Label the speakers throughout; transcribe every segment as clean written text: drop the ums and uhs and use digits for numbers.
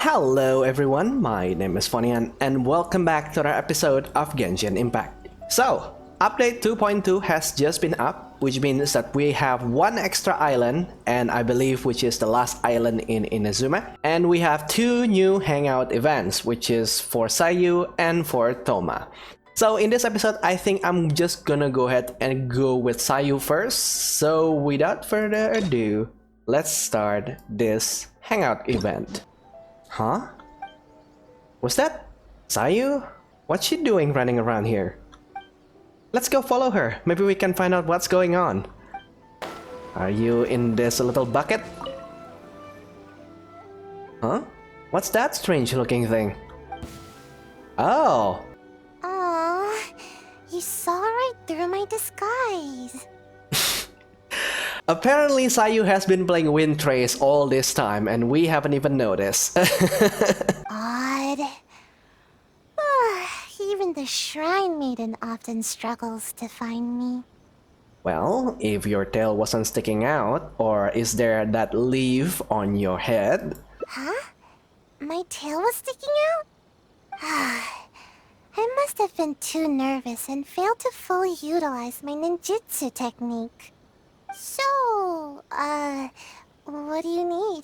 Speaker 1: Hello everyone, my name is Fonian and welcome back to another episode of Genshin Impact. So, update 2.2 has just been up, which means that we have one extra island, and I believe which is the last island in Inazuma, and we have two new hangout events, which is for Sayu and for Thoma. So in this episode, I think I'm just gonna go ahead and go with Sayu first, so without further ado, let's start this hangout event. Huh? Was that Sayu? What's she doing running around here? Let's go follow her. Maybe we can find out what's going on. Are you in this little bucket? Huh? What's that strange looking thing? Oh!
Speaker 2: Aww, you saw right through my disguise.
Speaker 1: Apparently Sayu has been playing Wind Trace all this time and we haven't even noticed.
Speaker 2: Odd. Even the Shrine Maiden often struggles to find me.
Speaker 1: Well, if your tail wasn't sticking out, or is there that leaf on your head?
Speaker 2: Huh? My tail was sticking out? I must have been too nervous and failed to fully utilize my ninjutsu technique. So, what do you need?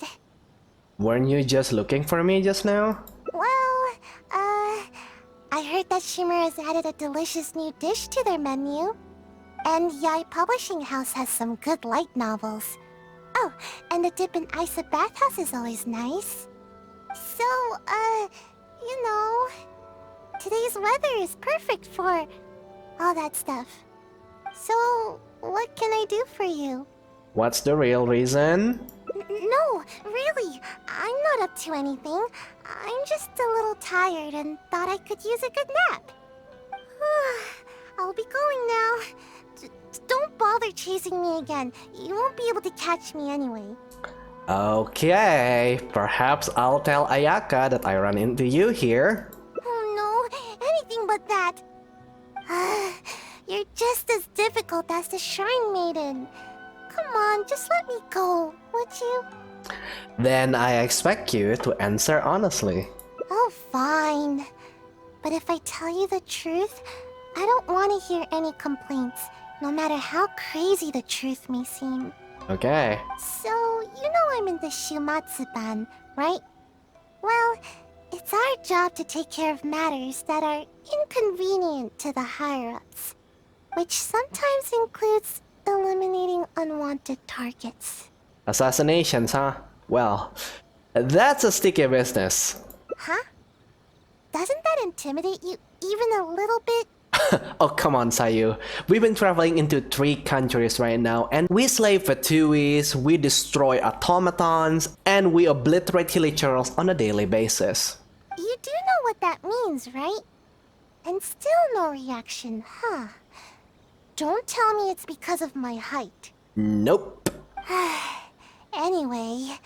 Speaker 1: Weren't you just looking for me just now?
Speaker 2: Well, I heard that Shimmer has added a delicious new dish to their menu. And Yai Publishing House has some good light novels. Oh, and the dip in Isa bathhouse is always nice. So, you know, today's weather is perfect for all that stuff. So, what can I do for you?
Speaker 1: What's the real reason?
Speaker 2: No, really, I'm not up to anything. I'm just a little tired and thought I could use a good nap. I'll be going now. Don't bother chasing me again. You won't be able to catch me anyway.
Speaker 1: Okay, perhaps I'll tell Ayaka that I ran into you here.
Speaker 2: Oh no, anything but that. You're just as difficult as the Shrine Maiden. Come on, just let me go, would you?
Speaker 1: Then I expect you to answer honestly.
Speaker 2: Oh, fine. But if I tell you the truth, I don't want to hear any complaints, no matter how crazy the truth may seem.
Speaker 1: Okay.
Speaker 2: So, you know I'm in the Shumatsu-ban, right? Well, it's our job to take care of matters that are inconvenient to the higher-ups, which sometimes includes eliminating unwanted targets.
Speaker 1: Assassinations, huh? Well, that's a sticky business.
Speaker 2: Huh? Doesn't that intimidate you even a little bit?
Speaker 1: Oh, come on, Sayu. We've been traveling into 3 countries right now, and we slay Fatuis, we destroy automatons, and we obliterate villagers on a daily basis.
Speaker 2: You do know what that means, right? And still no reaction, huh? Don't tell me it's because of my height.
Speaker 1: Nope.
Speaker 2: Anyway,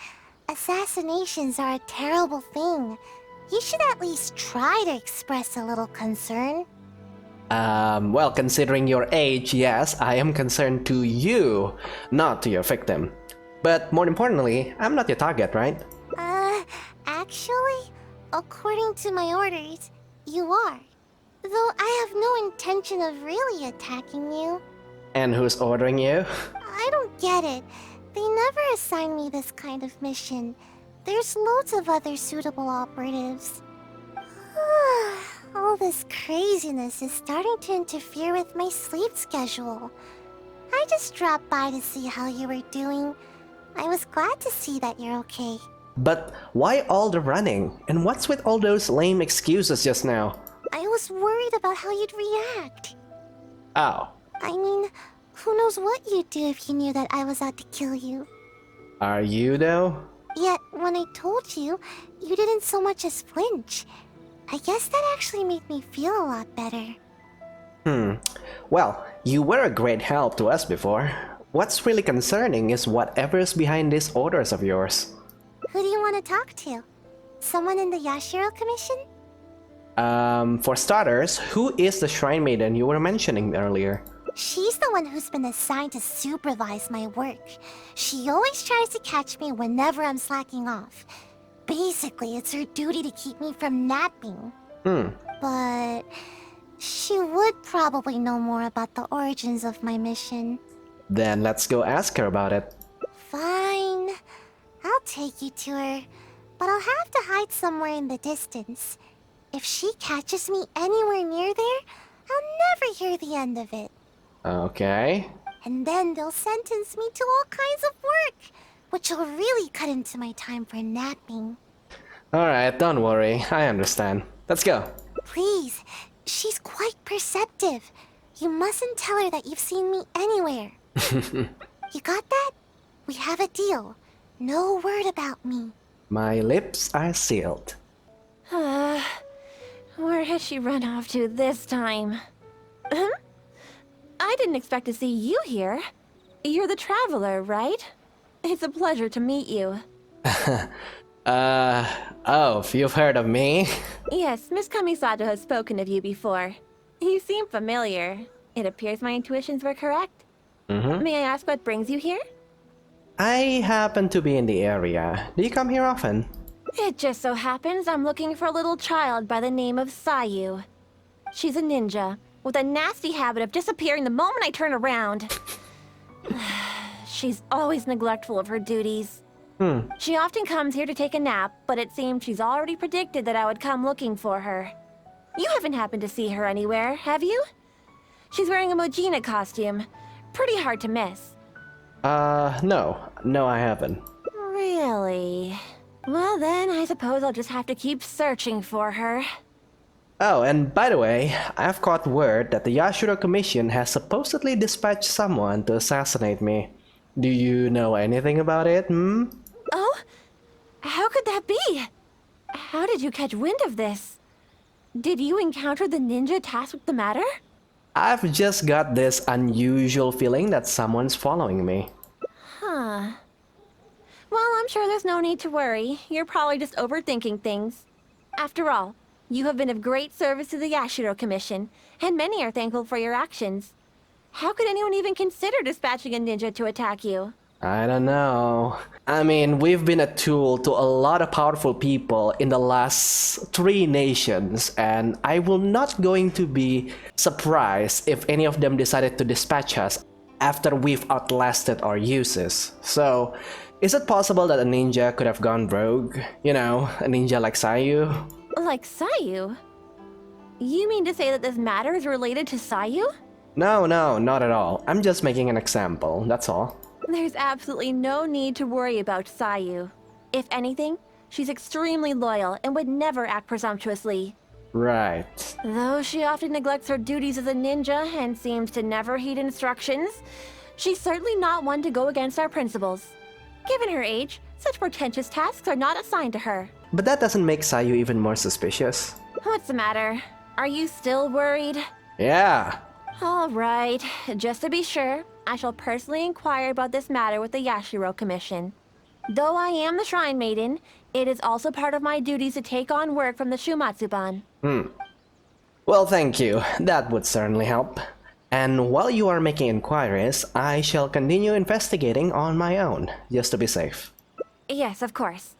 Speaker 2: assassinations are a terrible thing. You should at least try to express a little concern.
Speaker 1: Well, considering your age, yes, I am concerned to you, not to your victim. But more importantly, I'm not your target, right?
Speaker 2: Actually, according to my orders, you are. Though I have no intention of really attacking you.
Speaker 1: And who's ordering you?
Speaker 2: I don't get it. They never assign me this kind of mission. There's loads of other suitable operatives. All this craziness is starting to interfere with my sleep schedule. I just dropped by to see how you were doing. I was glad to see that you're okay.
Speaker 1: But why all the running? And what's with all those lame excuses just now?
Speaker 2: I was worried about how you'd react.
Speaker 1: Oh.
Speaker 2: I mean, who knows what you'd do if you knew that I was out to kill you.
Speaker 1: Are you though?
Speaker 2: Yet, when I told you, you didn't so much as flinch. I guess that actually made me feel a lot better.
Speaker 1: Well, you were a great help to us before. What's really concerning is whatever's behind these orders of yours.
Speaker 2: Who do you want to talk to? Someone in the Yashiro commission?
Speaker 1: For starters, who is the Shrine Maiden you were mentioning earlier?
Speaker 2: She's the one who's been assigned to supervise my work. She always tries to catch me whenever I'm slacking off. Basically, it's her duty to keep me from napping.
Speaker 1: Hmm.
Speaker 2: But she would probably know more about the origins of my mission.
Speaker 1: Then let's go ask her about it.
Speaker 2: Fine. I'll take you to her. But I'll have to hide somewhere in the distance. If she catches me anywhere near there, I'll never hear the end of it.
Speaker 1: Okay.
Speaker 2: And then they'll sentence me to all kinds of work, which will really cut into my time for napping.
Speaker 1: Alright, don't worry. I understand. Let's go.
Speaker 2: Please, she's quite perceptive. You mustn't tell her that you've seen me anywhere. You got that? We have a deal. No word about me.
Speaker 1: My lips are sealed.
Speaker 3: Where has she run off to this time? I didn't expect to see you here. You're the traveler, right? It's a pleasure to meet you.
Speaker 1: Oh, you've heard of me?
Speaker 3: Yes, Miss Kamisato has spoken of you before. You seem familiar. It appears my intuitions were correct. May I ask what brings you here?
Speaker 1: I happen to be in the area. Do you come here often?
Speaker 3: It just so happens I'm looking for a little child by the name of Sayu. She's a ninja, with a nasty habit of disappearing the moment I turn around. She's always neglectful of her duties. She often comes here to take a nap, but it seems she's already predicted that I would come looking for her. You haven't happened to see her anywhere, have you? She's wearing a Mojina costume. Pretty hard to miss.
Speaker 1: No. No, I haven't.
Speaker 3: Really? Well then, I suppose I'll just have to keep searching for her.
Speaker 1: Oh, and by the way, I've caught word that the Yashiro Commission has supposedly dispatched someone to assassinate me. Do you know anything about it,
Speaker 3: Oh? How could that be? How did you catch wind of this? Did you encounter the ninja tasked with the matter?
Speaker 1: I've just got this unusual feeling that someone's following me.
Speaker 3: Huh. Well, I'm sure there's no need to worry. You're probably just overthinking things. After all, you have been of great service to the Yashiro Commission, and many are thankful for your actions. How could anyone even consider dispatching a ninja to attack you?
Speaker 1: I don't know. I mean, we've been a tool to a lot of powerful people in the last 3 nations, and I will not going to be surprised if any of them decided to dispatch us after we've outlasted our uses. So, is it possible that a ninja could have gone rogue? You know, a ninja like Sayu?
Speaker 3: Like Sayu? You mean to say that this matter is related to Sayu?
Speaker 1: No, not at all. I'm just making an example, that's all.
Speaker 3: There's absolutely no need to worry about Sayu. If anything, she's extremely loyal and would never act presumptuously.
Speaker 1: Right.
Speaker 3: Though she often neglects her duties as a ninja and seems to never heed instructions, she's certainly not one to go against our principles. Given her age, such portentous tasks are not assigned to her.
Speaker 1: But that doesn't make Sayu even more suspicious.
Speaker 3: What's the matter? Are you still worried?
Speaker 1: Yeah.
Speaker 3: All right. Just to be sure, I shall personally inquire about this matter with the Yashiro Commission. Though I am the Shrine Maiden, it is also part of my duties to take on work from the Shumatsuban.
Speaker 1: Well, thank you. That would certainly help. And while you are making inquiries, I shall continue investigating on my own, just to be safe.
Speaker 3: Yes, of course.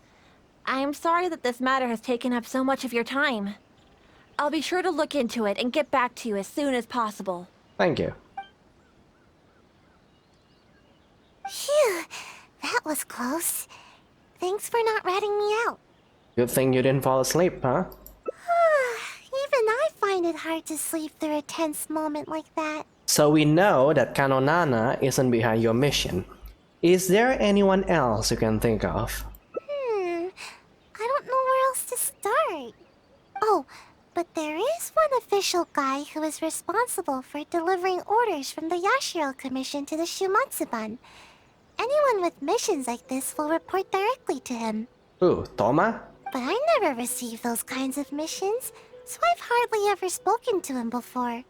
Speaker 3: I am sorry that this matter has taken up so much of your time. I'll be sure to look into it and get back to you as soon as possible.
Speaker 1: Thank you.
Speaker 2: Phew, that was close. Thanks for not ratting me out.
Speaker 1: Good thing you didn't fall asleep, huh?
Speaker 2: Even I find it hard to sleep through a tense moment like that.
Speaker 1: So we know that Kanonana isn't behind your mission. Is there anyone else you can think of?
Speaker 2: I don't know where else to start. Oh, but there is one official guy who is responsible for delivering orders from the Yashiro Commission to the Shumatsuban. Anyone with missions like this will report directly to him.
Speaker 1: Ooh, Toma?
Speaker 2: But I never received those kinds of missions, so I've hardly ever spoken to him before.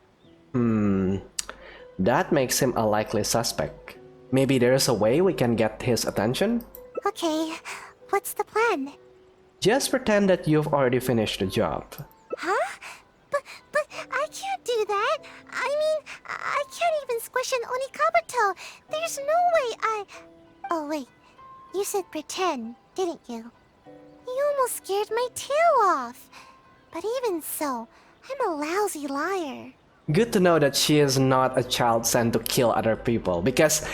Speaker 1: That makes him a likely suspect. Maybe there's a way we can get his attention?
Speaker 2: Okay, what's the plan?
Speaker 1: Just pretend that you've already finished the job.
Speaker 2: Huh? But I can't do that. I mean, I can't even squish an Onikabuto. There's no way I... Oh, wait. You said pretend, didn't you? I almost scared my tail off. But even so, I'm a lousy liar.
Speaker 1: Good to know that she is not a child sent to kill other people, because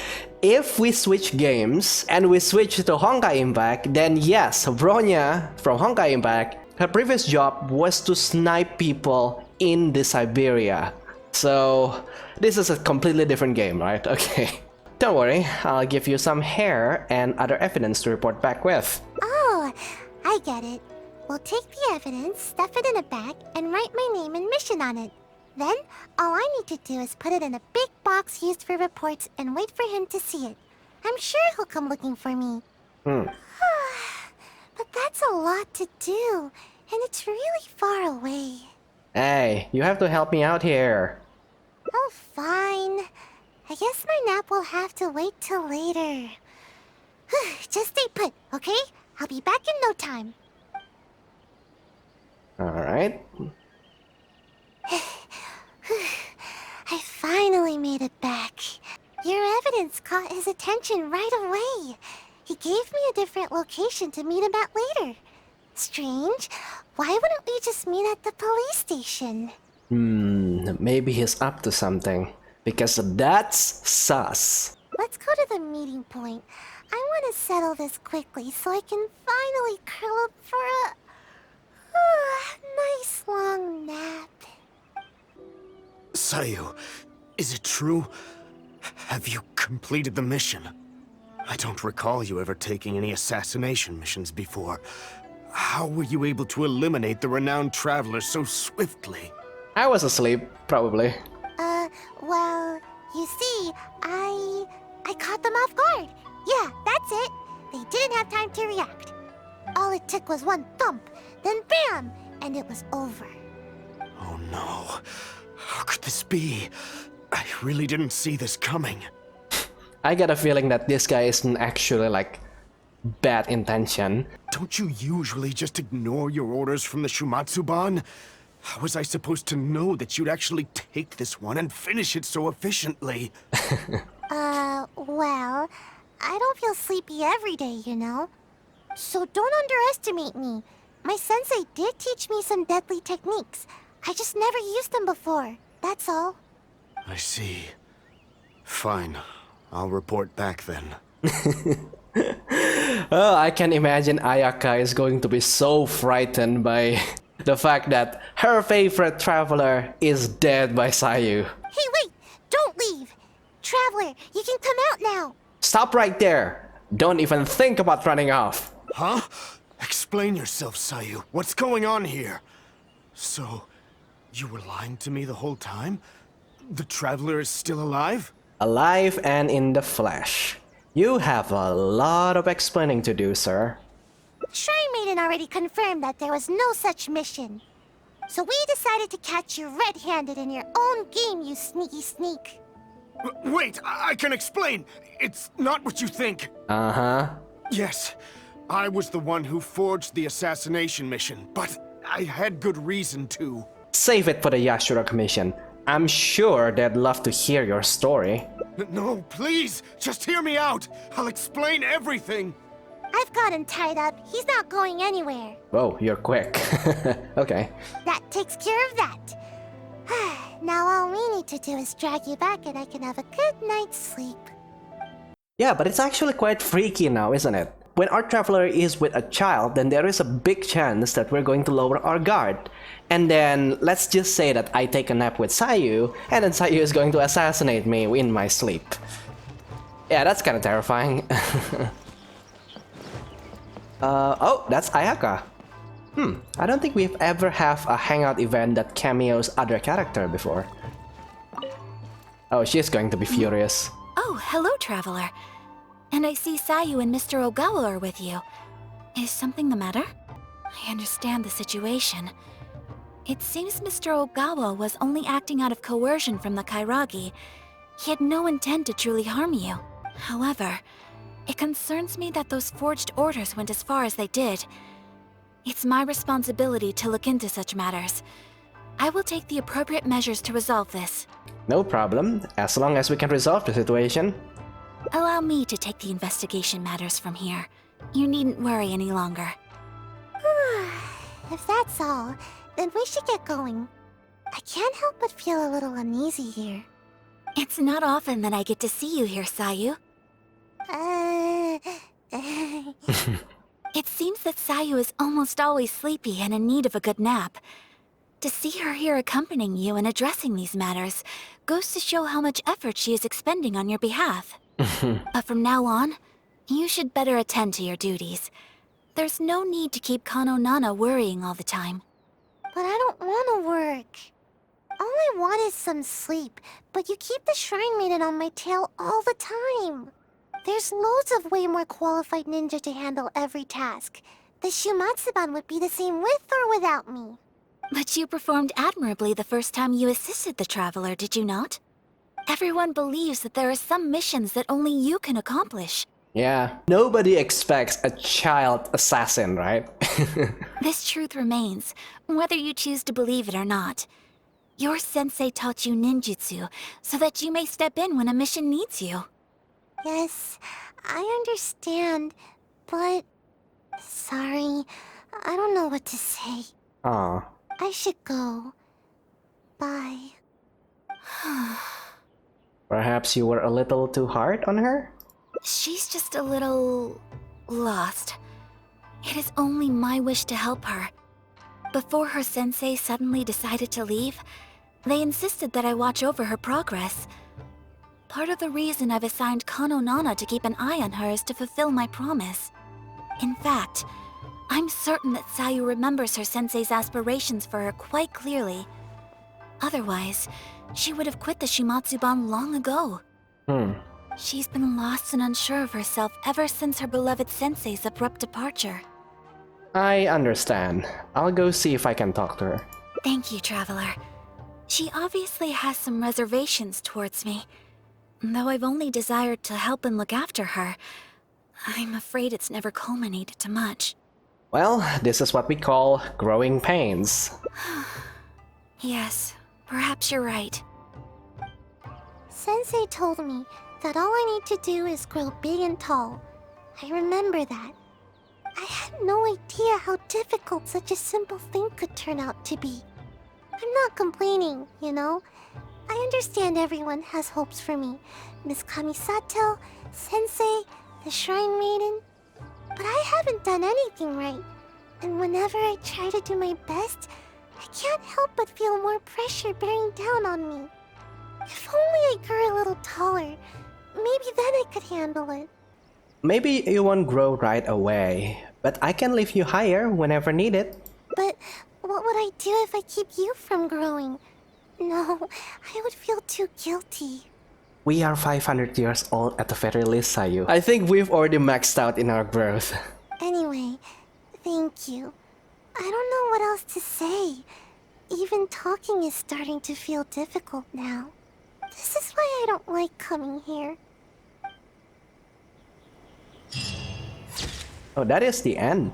Speaker 1: if we switch games and we switch to Honkai Impact, then yes, Bronya from Honkai Impact, her previous job was to snipe people in the Siberia. So this is a completely different game, right? Okay. Don't worry, I'll give you some hair and other evidence to report back with.
Speaker 2: Oh, I get it. We'll take the evidence, stuff it in a bag, and write my name and mission on it. Then, all I need to do is put it in a big box used for reports and wait for him to see it. I'm sure he'll come looking for me. But that's a lot to do, and it's really far away.
Speaker 1: Hey, you have to help me out here.
Speaker 2: Oh, fine. I guess my nap will have to wait till later. Just stay put, okay? I'll be back in no time.
Speaker 1: Alright.
Speaker 2: I finally made it back. Your evidence caught his attention right away. He gave me a different location to meet him at later. Strange. Why wouldn't we just meet at the police station?
Speaker 1: Maybe he's up to something. Because that's sus.
Speaker 2: Let's go to the meeting point. I want to settle this quickly so I can finally curl up for a nice long nap.
Speaker 4: Sayu, is it true? Have you completed the mission? I don't recall you ever taking any assassination missions before. How were you able to eliminate the renowned traveler so swiftly?
Speaker 1: I was asleep, probably.
Speaker 2: Well, you see, I caught them off guard. Yeah, that's it. They didn't have time to react. All it took was one thump, then bam, and it was over.
Speaker 4: Oh no. How could this be? I really didn't see this coming.
Speaker 1: I get a feeling that this guy isn't actually like bad intention.
Speaker 4: Don't you usually just ignore your orders from the Shumatsuban? How was I supposed to know that you'd actually take this one and finish it so efficiently?
Speaker 2: Well, I don't feel sleepy every day, you know? So don't underestimate me. My sensei did teach me some deadly techniques. I just never used them before, that's all.
Speaker 4: I see. Fine. I'll report back then.
Speaker 1: Oh, I can imagine Ayaka is going to be so frightened by the fact that her favorite traveler is dead by Sayu.
Speaker 2: Hey, wait! Don't leave! Traveler, you can come out now!
Speaker 1: Stop right there! Don't even think about running off!
Speaker 4: Huh? Explain yourself, Sayu. What's going on here? So, you were lying to me the whole time? The traveler is still alive?
Speaker 1: Alive and in the flesh. You have a lot of explaining to do, sir.
Speaker 2: Shrine Maiden already confirmed that there was no such mission. So we decided to catch you red-handed in your own game, you sneaky sneak.
Speaker 4: Wait, I can explain! It's not what you think!
Speaker 1: Uh-huh.
Speaker 4: Yes, I was the one who forged the assassination mission, but I had good reason to.
Speaker 1: Save it for the Yashiro commission. I'm sure they'd love to hear your story.
Speaker 4: No, please, just hear me out! I'll explain everything!
Speaker 2: I've got him tied up. He's not going anywhere.
Speaker 1: Whoa, you're quick. Okay.
Speaker 2: That takes care of that. Now all we need to do is drag you back and I can have a good night's sleep.
Speaker 1: Yeah, but it's actually quite freaky now, isn't it? When our traveler is with a child, then there is a big chance that we're going to lower our guard. And then, let's just say that I take a nap with Sayu, and then Sayu is going to assassinate me in my sleep. Yeah, that's kind of terrifying. Oh, that's Ayaka. I don't think we've ever have a hangout event that cameos other character before. Oh, she's going to be furious.
Speaker 5: Oh, hello, traveler. And I see Sayu and Mr. Ogawa are with you. Is something the matter? I understand the situation. It seems Mr. Ogawa was only acting out of coercion from the Kairagi. He had no intent to truly harm you. However, it concerns me that those forged orders went as far as they did. It's my responsibility to look into such matters. I will take the appropriate measures to resolve this.
Speaker 1: No problem, as long as we can resolve the situation.
Speaker 5: Allow me to take the investigation matters from here. You needn't worry any longer.
Speaker 2: if that's all, then we should get going. I can't help but feel a little uneasy here.
Speaker 5: It's not often that I get to see you here, Sayu. It seems that Sayu is almost always sleepy and in need of a good nap. To see her here accompanying you and addressing these matters goes to show how much effort she is expending on your behalf. But from now on, you should better attend to your duties. There's no need to keep Kano Nana worrying all the time.
Speaker 2: But I don't want to work. All I want is some sleep, but you keep the Shrine Maiden on my tail all the time. There's loads of way more qualified ninja to handle every task. The Shumatsuban would be the same with or without me.
Speaker 5: But you performed admirably the first time you assisted the Traveler, did you not? Everyone believes that there are some missions that only you can accomplish.
Speaker 1: Yeah, nobody expects a child assassin, right?
Speaker 5: This truth remains, whether you choose to believe it or not. Your sensei taught you ninjutsu, so that you may step in when a mission needs you.
Speaker 2: Yes, I understand, but... Sorry, I don't know what to say.
Speaker 1: Aw.
Speaker 2: I should go. Bye.
Speaker 1: Perhaps you were a little too hard on her?
Speaker 5: She's just a little... lost. It is only my wish to help her. Before her sensei suddenly decided to leave, they insisted that I watch over her progress. Part of the reason I've assigned Kano Nana to keep an eye on her is to fulfill my promise. In fact, I'm certain that Sayu remembers her sensei's aspirations for her quite clearly. Otherwise, she would have quit the Shimatsuban long ago. She's been lost and unsure of herself ever since her beloved sensei's abrupt departure.
Speaker 1: I understand. I'll go see if I can talk to her.
Speaker 5: Thank you, Traveler. She obviously has some reservations towards me. Though I've only desired to help and look after her, I'm afraid it's never culminated to much.
Speaker 1: Well, this is what we call growing pains.
Speaker 5: Yes, perhaps you're right.
Speaker 2: Sensei told me that all I need to do is grow big and tall. I remember that. I had no idea how difficult such a simple thing could turn out to be. I'm not complaining, you know? I understand everyone has hopes for me. Miss Kamisato, Sensei, the Shrine Maiden. But I haven't done anything right. And whenever I try to do my best, I can't help but feel more pressure bearing down on me. If only I grew a little taller, maybe then I could handle it.
Speaker 1: Maybe you won't grow right away, but I can lift you higher whenever needed.
Speaker 2: But what would I do if I keep you from growing? No, I would feel too guilty.
Speaker 1: We are 500 years old at the very least, Sayu. I think we've already maxed out in our growth.
Speaker 2: Anyway, thank you. I don't know what else to say. Even talking is starting to feel difficult now. This is why I don't like coming here.
Speaker 1: Oh, that is the end.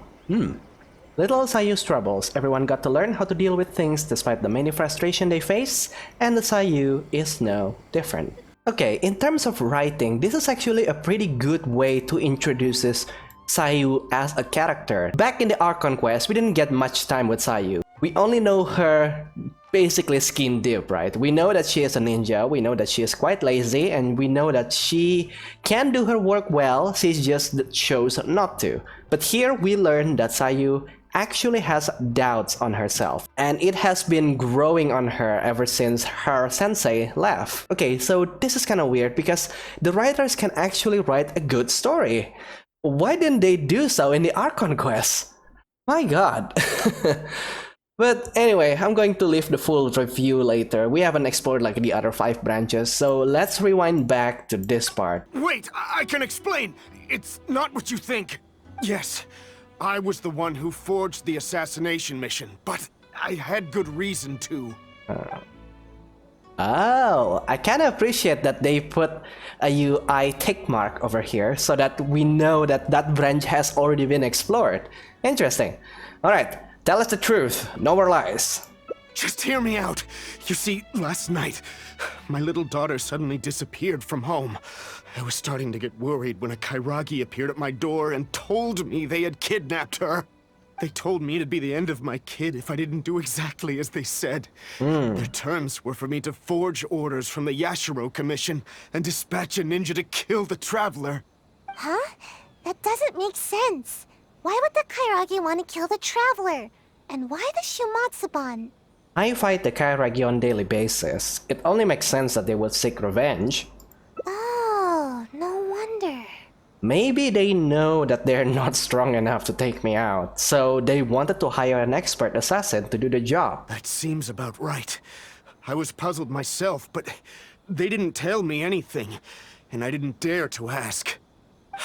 Speaker 1: Little Sayu's troubles. Everyone got to learn how to deal with things despite the many frustration they face, and the Sayu is no different. Okay, in terms of writing, this is actually a pretty good way to introduce Sayu as a character. Back in the Archon quest, we didn't get much time with Sayu. We only know her basically skin deep, right? We know that she is a ninja, we know that she is quite lazy, and we know that she can do her work well, she just chose not to. But here we learn that Sayu actually has doubts on herself, and it has been growing on her ever since her sensei left. Okay, so this is kind of weird because the writers can actually write a good story. Why didn't they do so in the Archon quest? My god. But anyway, I'm going to leave the full review later. We haven't explored like the other 5 branches, so let's rewind back to this part.
Speaker 4: Wait, I can explain! It's not what you think. Yes, I was the one who forged the assassination mission, but I had good reason to.
Speaker 1: Oh, I kind of appreciate that they put a UI tick mark over here so that we know that that branch has already been explored. Interesting. Alright, tell us the truth, no more lies.
Speaker 4: Just hear me out. You see, last night, my little daughter suddenly disappeared from home. I was starting to get worried when a Kairagi appeared at my door and told me they had kidnapped her. They told me it'd be the end of my kid if I didn't do exactly as they said. Their terms were for me to forge orders from the Yashiro commission and dispatch a ninja to kill the traveler.
Speaker 2: Huh? That doesn't make sense. Why would the Kairagi want to kill the traveler? And why the Shumatsuban?
Speaker 1: I fight the Kairagi on a daily basis. It only makes sense that they would seek revenge.
Speaker 2: Oh, no wonder.
Speaker 1: Maybe they know that they're not strong enough to take me out, so they wanted to hire an expert assassin to do the job.
Speaker 4: That seems about right. I was puzzled myself, but they didn't tell me anything, and I didn't dare to ask.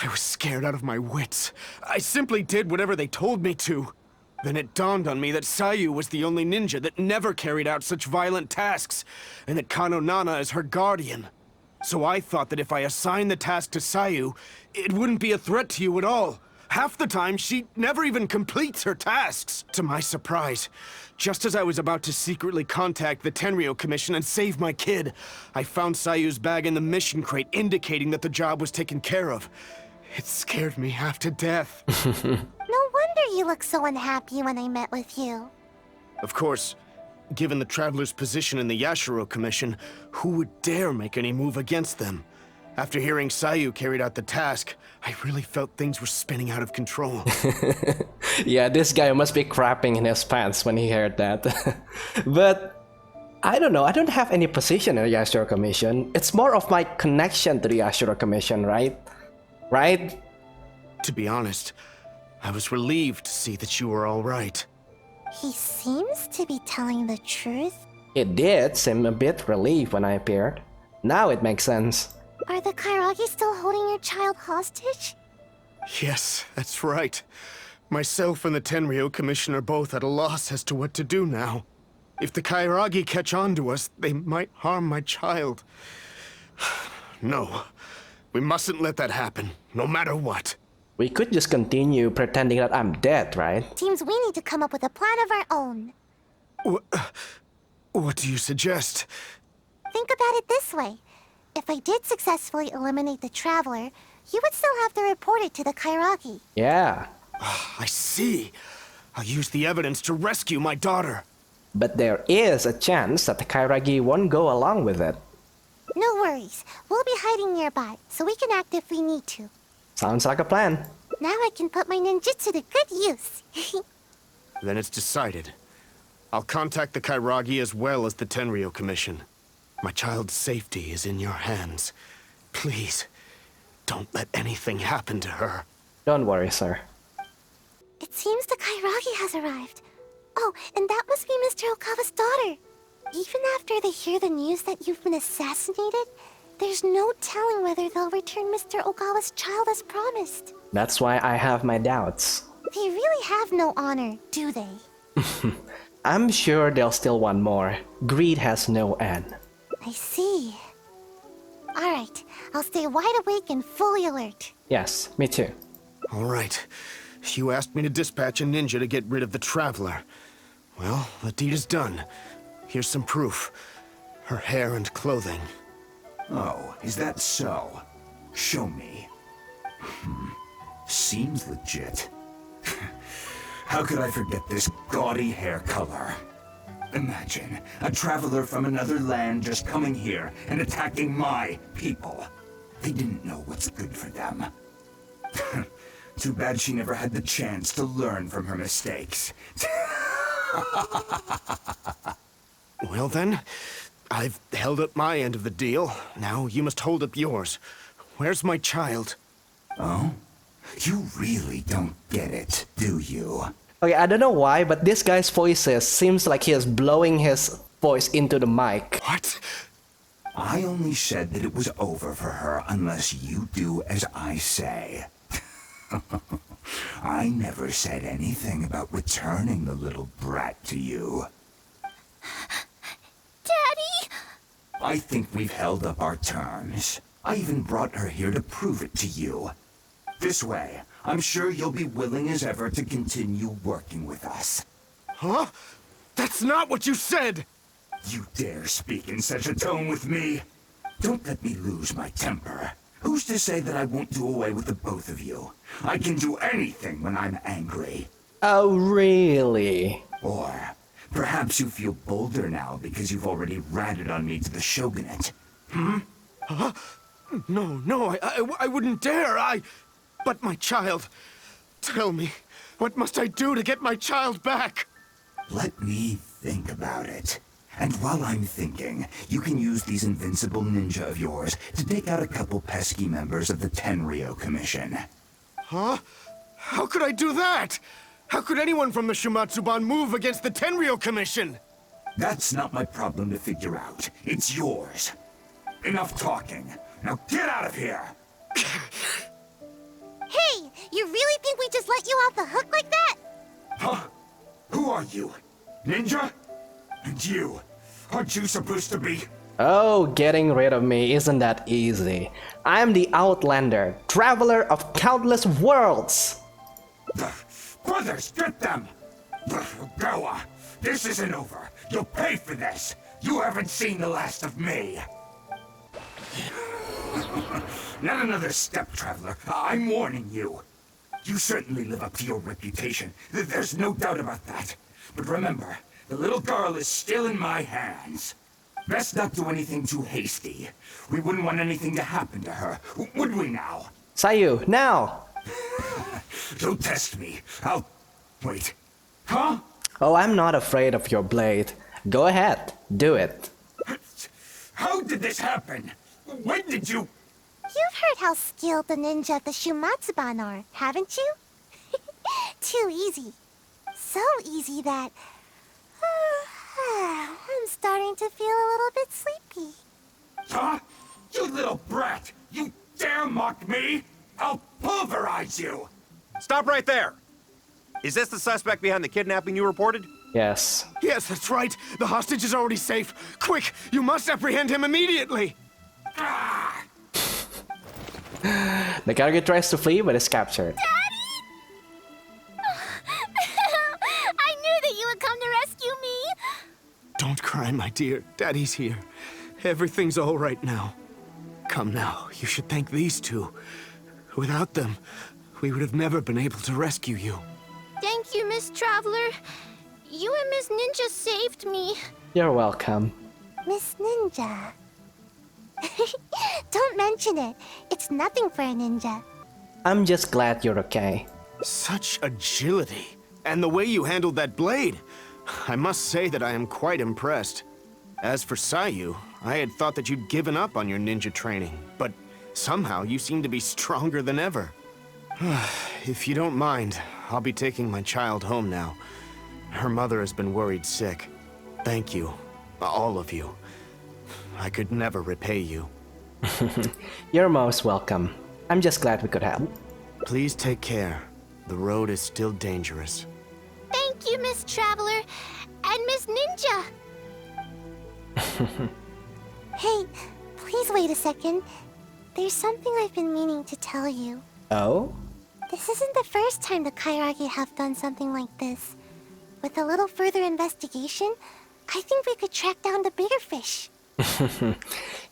Speaker 4: I was scared out of my wits. I simply did whatever they told me to. Then it dawned on me that Sayu was the only ninja that never carried out such violent tasks, and that Kano Nana is her guardian. So I thought that if I assigned the task to Sayu, it wouldn't be a threat to you at all. Half the time, she never even completes her tasks. To my surprise, just as I was about to secretly contact the Tenryo Commission and save my kid, I found Sayu's bag in the mission crate indicating that the job was taken care of. It scared me half to death.
Speaker 2: No wonder you looked so unhappy when I met with you.
Speaker 4: Of course, given the Traveler's position in the Yashiro Commission, who would dare make any move against them? After hearing Sayu carried out the task, I really felt things were spinning out of control.
Speaker 1: Yeah, this guy must be crapping in his pants when he heard that. But I don't know, I don't have any position in the Yashiro Commission. It's more of my connection to the Yashiro Commission, right? Right?
Speaker 4: To be honest, I was relieved to see that you were all right.
Speaker 2: He seems to be telling the truth.
Speaker 1: It did seem a bit relieved when I appeared. Now it makes sense.
Speaker 2: Are the Kairagi still holding your child hostage?
Speaker 4: Yes, that's right. Myself and the Tenryo Commission are both at a loss as to what to do now. If the Kairagi catch on to us, they might harm my child. No, we mustn't let that happen, no matter what.
Speaker 1: We could just continue pretending that I'm dead, right?
Speaker 2: Seems we need to come up with a plan of our own.
Speaker 4: What do you suggest?
Speaker 2: Think about it this way. If I did successfully eliminate the Traveler, you would still have to report it to the Kairagi.
Speaker 1: Yeah.
Speaker 4: I see. I'll use the evidence to rescue my daughter.
Speaker 1: But there is a chance that the Kairagi won't go along with it.
Speaker 2: No worries. We'll be hiding nearby, so we can act if we need to.
Speaker 1: Sounds like a plan.
Speaker 2: Now I can put my ninjutsu to good use.
Speaker 4: Then it's decided. I'll contact the Kairagi as well as the Tenryo Commission. My child's safety is in your hands. Please, don't let anything happen to her.
Speaker 1: Don't worry, sir.
Speaker 2: It seems the Kairagi has arrived. Oh, and that must be Mr. Okawa's daughter. Even after they hear the news that you've been assassinated, there's no telling whether they'll return Mr. Ogawa's child as promised.
Speaker 1: That's why I have my doubts.
Speaker 2: They really have no honor, do they?
Speaker 1: I'm sure they'll still want more. Greed has no end.
Speaker 2: I see. Alright, I'll stay wide awake and fully alert.
Speaker 1: Yes, me too.
Speaker 4: All right. You asked me to dispatch a ninja to get rid of the Traveler. Well, the deed is done. Here's some proof. Her hair and clothing.
Speaker 6: Oh, is that so? Show me. Seems legit. How could I forget this gaudy hair color? Imagine a traveler from another land just coming here and attacking my people. They didn't know what's good for them. Too bad she never had the chance to learn from her mistakes.
Speaker 4: Well then, I've held up my end of the deal. Now you must hold up yours. Where's my child?
Speaker 6: Oh? You really don't get it, do you?
Speaker 1: Okay, I don't know why, but this guy's voices seems like he is blowing his voice into the mic.
Speaker 4: What?
Speaker 6: I only said that it was over for her unless you do as I say. I never said anything about returning the little brat to you.
Speaker 5: Daddy!
Speaker 6: I think we've held up our terms. I even brought her here to prove it to you. This way, I'm sure you'll be willing as ever to continue working with us.
Speaker 4: Huh? That's not what you said!
Speaker 6: You dare speak in such a tone with me? Don't let me lose my temper. Who's to say that I won't do away with the both of you? I can do anything when I'm angry.
Speaker 1: Oh, really?
Speaker 6: Or perhaps you feel bolder now because you've already ratted on me to the shogunate.
Speaker 4: No, I wouldn't dare, But my child... Tell me, what must I do to get my child back?
Speaker 6: Let me think about it. And while I'm thinking, you can use these invincible ninja of yours to take out a couple pesky members of the Tenryou Commission.
Speaker 4: Huh? How could I do that? How could anyone from the Shumatsuban move against the Tenryou Commission?
Speaker 6: That's not my problem to figure out. It's yours. Enough talking. Now get out of here!
Speaker 2: Hey, you really think we just let you off the hook like that?
Speaker 6: Huh? Who are you? Ninja? And you? Aren't you supposed to be...
Speaker 1: Oh, getting rid of me isn't that easy. I'm the Outlander, traveler of countless worlds!
Speaker 6: Brothers, get them! Ogawa, this isn't over. You'll pay for this. You haven't seen the last of me. Not another step, traveler. I'm warning you. You certainly live up to your reputation. There's no doubt about that. But remember, the little girl is still in my hands. Best not do anything too hasty. We wouldn't want anything to happen to her, would we now?
Speaker 1: Sayu, now!
Speaker 6: Don't test me. I'll... Wait. Huh?
Speaker 1: Oh, I'm not afraid of your blade. Go ahead, do it.
Speaker 6: How did this happen? When did you...
Speaker 2: You've heard how skilled the ninja of the Shumatsuban are, haven't you? Too easy. So easy that... I'm starting to feel a little bit sleepy.
Speaker 6: Huh? You little brat! You dare mock me? I'll pulverize you!
Speaker 7: Stop right there! Is this the suspect behind the kidnapping you reported?
Speaker 1: Yes.
Speaker 4: Yes, that's right. The hostage is already safe. Quick, you must apprehend him immediately.
Speaker 6: Ah!
Speaker 1: The character tries to flee but is captured.
Speaker 2: I knew that you would come to rescue me!
Speaker 4: Don't cry, my dear. Daddy's here. Everything's all right now. Come now, you should thank these two. Without them, we would have never been able to rescue you.
Speaker 2: Thank you, Miss Traveler. You and Miss Ninja saved me.
Speaker 1: You're welcome.
Speaker 2: Miss Ninja. Don't mention it. It's nothing for a ninja.
Speaker 1: I'm just glad you're okay.
Speaker 4: Such agility. And the way you handled that blade. I must say that I am quite impressed. As for Sayu, I had thought that you'd given up on your ninja training, but somehow you seem to be stronger than ever. If you don't mind, I'll be taking my child home now. Her mother has been worried sick. Thank you, all of you. I could never repay you.
Speaker 1: You're most welcome. I'm just glad we could help.
Speaker 4: Please take care. The road is still dangerous.
Speaker 2: Thank you, Miss Traveler. And Miss Ninja. Hey, please wait a second. There's something I've been meaning to tell you.
Speaker 1: Oh?
Speaker 2: This isn't the first time the Kairage have done something like this. With a little further investigation, I think we could track down the bigger fish.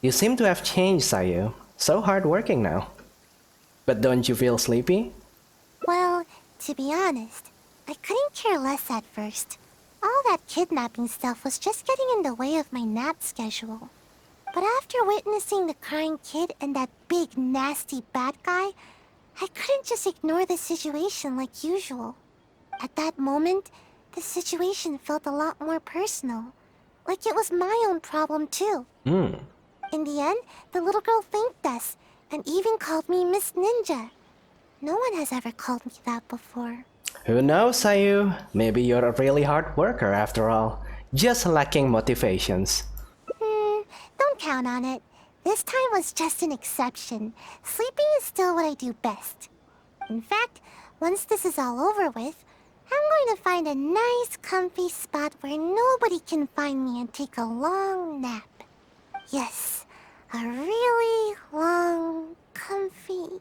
Speaker 1: You seem to have changed, Sayu. So hardworking now. But don't you feel sleepy?
Speaker 2: Well, to be honest, I couldn't care less at first. All that kidnapping stuff was just getting in the way of my nap schedule. But after witnessing the crying kid and that big, nasty bad guy, I couldn't just ignore the situation like usual. At that moment, the situation felt a lot more personal. Like it was my own problem too. In the end, the little girl thanked us, and even called me Miss Ninja. No one has ever called me that before.
Speaker 1: Who knows, Sayu? Maybe you're a really hard worker after all. Just lacking motivations.
Speaker 2: Don't count on it. This time was just an exception. Sleeping is still what I do best. In fact, once this is all over with, I'm going to find a nice, comfy spot where nobody can find me and take a long nap. Yes, a really long, comfy...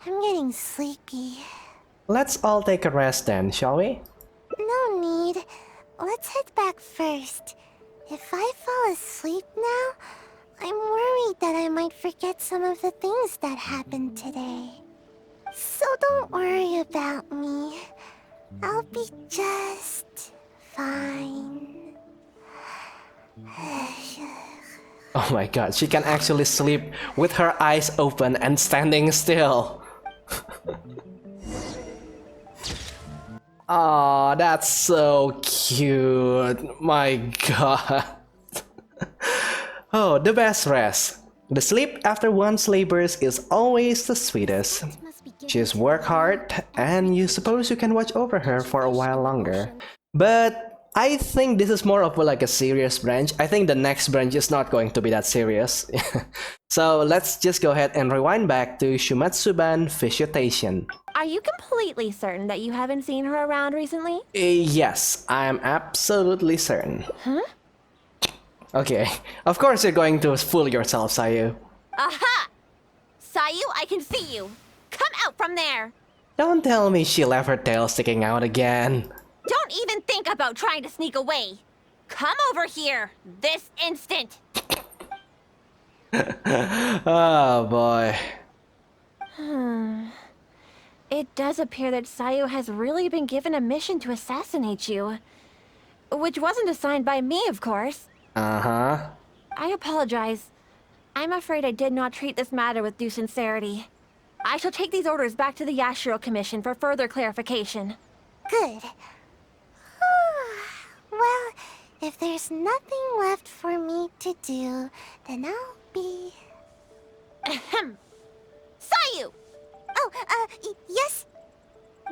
Speaker 2: I'm getting sleepy.
Speaker 1: Let's all take a rest then, shall we?
Speaker 2: No need. Let's head back first. If I fall asleep now, I'm worried that I might forget some of the things that happened today. So don't worry about me. I'll be just fine.
Speaker 1: Oh my god, she can actually sleep with her eyes open and standing still. Aw, that's so cute. My god. Oh, the best rest. The sleep after one's labors is always the sweetest. She's worked hard, and you suppose you can watch over her for a while longer. But I think this is more of like a serious branch. I think the next branch is not going to be that serious. So let's just go ahead and rewind back to Shumatsuban Fissutation.
Speaker 3: Are you completely certain that you haven't seen her around recently?
Speaker 1: Yes, I am absolutely certain.
Speaker 3: Huh?
Speaker 1: Okay, of course you're going to fool yourself, Sayu.
Speaker 3: Aha! Sayu, I can see you! Come out from there!
Speaker 1: Don't tell me she left her tail sticking out again.
Speaker 3: Don't even think about trying to sneak away! Come over here! This instant!
Speaker 1: Oh boy.
Speaker 3: It does appear that Sayu has really been given a mission to assassinate you. Which wasn't assigned by me, of course.
Speaker 1: Uh-huh.
Speaker 3: I apologize. I'm afraid I did not treat this matter with due sincerity. I shall take these orders back to the Yashiro Commission for further clarification.
Speaker 2: Good. Well, if there's nothing left for me to do, then I'll be...
Speaker 3: Ahem. Sayu!
Speaker 2: Oh, yes?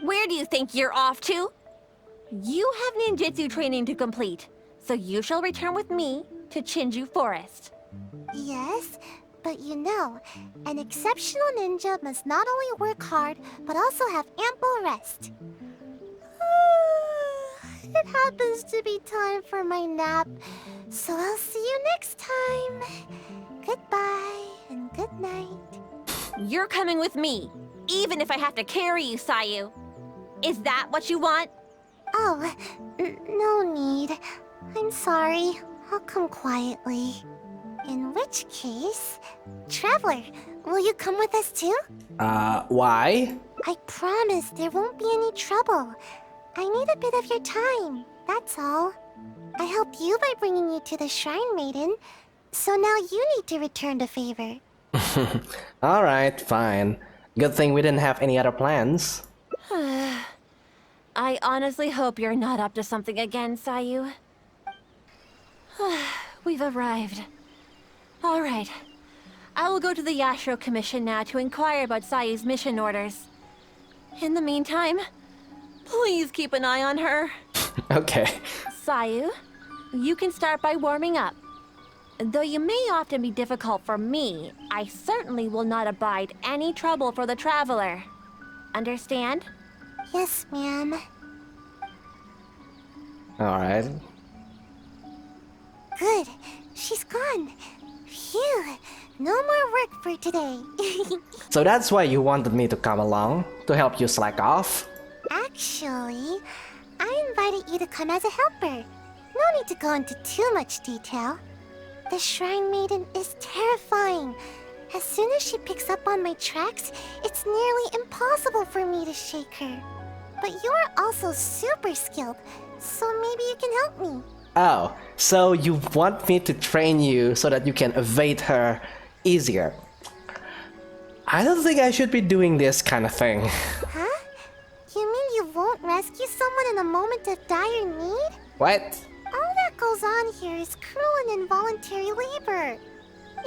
Speaker 3: Where do you think you're off to? You have ninjutsu training to complete, so you shall return with me to Chinju Forest.
Speaker 2: Yes, but you know, an exceptional ninja must not only work hard, but also have ample rest. It happens to be time for my nap, so I'll see you next time. Goodbye and good night.
Speaker 3: You're coming with me, even if I have to carry you, Sayu. Is that what you want?
Speaker 2: Oh, no need. I'm sorry. I'll come quietly. In which case... Traveler, will you come with us too?
Speaker 1: Why?
Speaker 2: I promise there won't be any trouble. I need a bit of your time, that's all. I helped you by bringing you to the Shrine Maiden, so now you need to return the favor.
Speaker 1: Alright, fine. Good thing we didn't have any other plans.
Speaker 3: I honestly hope you're not up to something again, Sayu. We've arrived. All right. I will go to the Yashiro Commission now to inquire about Sayu's mission orders. In the meantime, please keep an eye on her.
Speaker 1: Okay.
Speaker 3: Sayu, you can start by warming up. Though you may often be difficult for me, I certainly will not abide any trouble for the traveler. Understand?
Speaker 2: Yes, ma'am.
Speaker 1: Alright.
Speaker 2: Good. She's gone. Phew. No more work for today.
Speaker 1: So that's why you wanted me to come along? To help you slack off?
Speaker 2: Actually, I invited you to come as a helper. No need to go into too much detail. The Shrine Maiden is terrifying. As soon as she picks up on my tracks, it's nearly impossible for me to shake her. But you're also super skilled, so maybe you can help me.
Speaker 1: Oh, so you want me to train you so that you can evade her easier? I don't think I should be doing this kind of thing.
Speaker 2: Huh? You mean you won't rescue someone in a moment of dire need?
Speaker 1: What?
Speaker 2: All that goes on here is cruel and involuntary labor.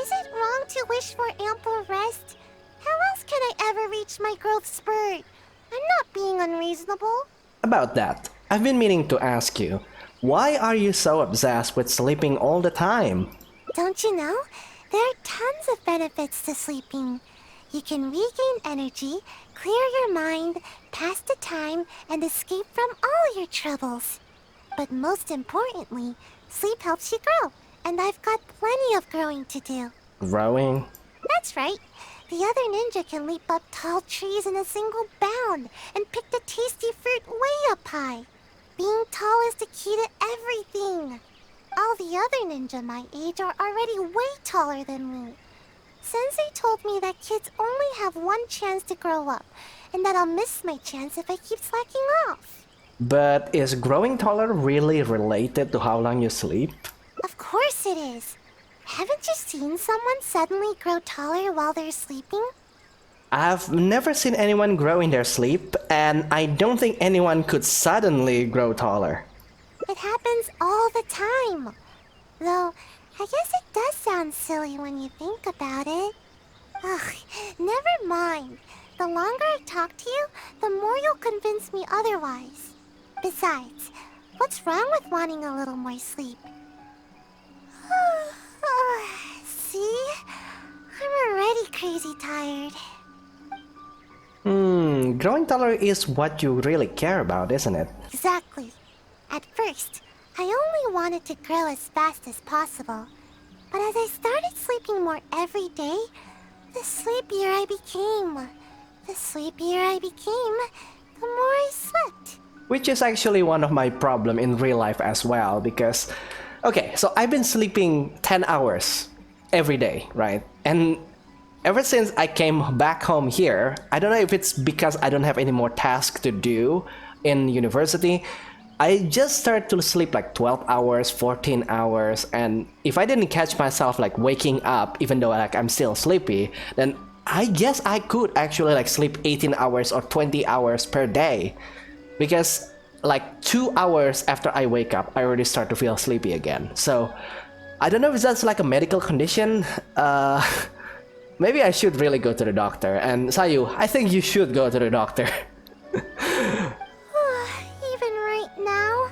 Speaker 2: Is it wrong to wish for ample rest? How else can I ever reach my growth spurt? I'm not being unreasonable.
Speaker 1: About that, I've been meaning to ask you, why are you so obsessed with sleeping all the time?
Speaker 2: Don't you know? There are tons of benefits to sleeping. You can regain energy, clear your mind, pass the time, and escape from all your troubles. But most importantly, sleep helps you grow, and I've got plenty of growing to do.
Speaker 1: Growing?
Speaker 2: That's right. The other ninja can leap up tall trees in a single bound and pick the tasty fruit way up high. Being tall is the key to everything. all the other ninja my age are already way taller than me. Sensei told me that kids only have one chance to grow up, and that I'll miss my chance if I keep slacking off.
Speaker 1: But is growing taller really related to how long you sleep?
Speaker 2: Of course it is. Haven't you seen someone suddenly grow taller while they're sleeping?
Speaker 1: I've never seen anyone grow in their sleep, and I don't think anyone could suddenly grow taller.
Speaker 2: It happens all the time. Though, I guess it does sound silly when you think about it. Ugh, never mind. The longer I talk to you, the more you'll convince me otherwise. Besides, what's wrong with wanting a little more sleep? See? I'm already crazy tired.
Speaker 1: Growing taller is what you really care about, isn't it?
Speaker 2: Exactly. At first, I only wanted to grow as fast as possible. But as I started sleeping more every day, the sleepier I became. The sleepier I became, the more I slept.
Speaker 1: Which is actually one of my problem in real life as well, because... Okay, so I've been sleeping 10 hours every day, right? And ever since I came back home here, I don't know if it's because I don't have any more tasks to do in university, I just started to sleep like 12 hours, 14 hours, and if I didn't catch myself like waking up, even though like I'm still sleepy, then I guess I could actually like sleep 18 hours or 20 hours per day. Because like 2 hours after I wake up, I already start to feel sleepy again. So I don't know if that's like a medical condition. Maybe I should really go to the doctor. And Sayu, I think you should go to the doctor.
Speaker 2: Even right now,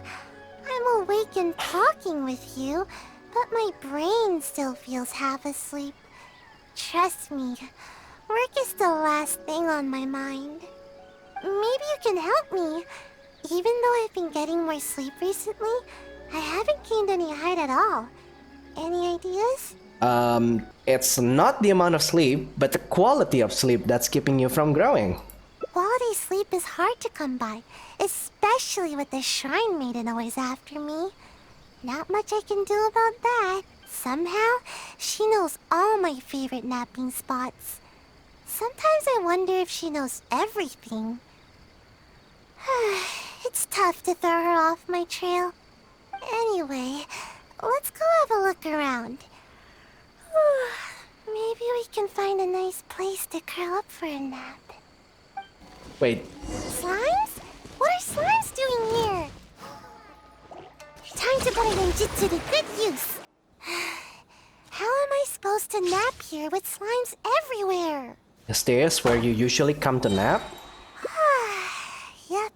Speaker 2: I'm awake and talking with you, but my brain still feels half asleep. Trust me, work is the last thing on my mind. Maybe you can help me. Even though I've been getting more sleep recently, I haven't gained any height at all. Any ideas?
Speaker 1: It's not the amount of sleep, but the quality of sleep that's keeping you from growing.
Speaker 2: Quality sleep is hard to come by, especially with the Shrine Maiden always after me. Not much I can do about that. Somehow, she knows all my favorite napping spots. Sometimes I wonder if she knows everything. It's tough to throw her off my trail. Anyway, let's go have a look around. Maybe we can find a nice place to curl up for a nap.
Speaker 1: Wait,
Speaker 2: Slimes? What are slimes doing here? Time to put a ninjutsu to good use. How am I supposed to nap here with slimes everywhere?
Speaker 1: is this where you usually come to nap?
Speaker 2: Yep.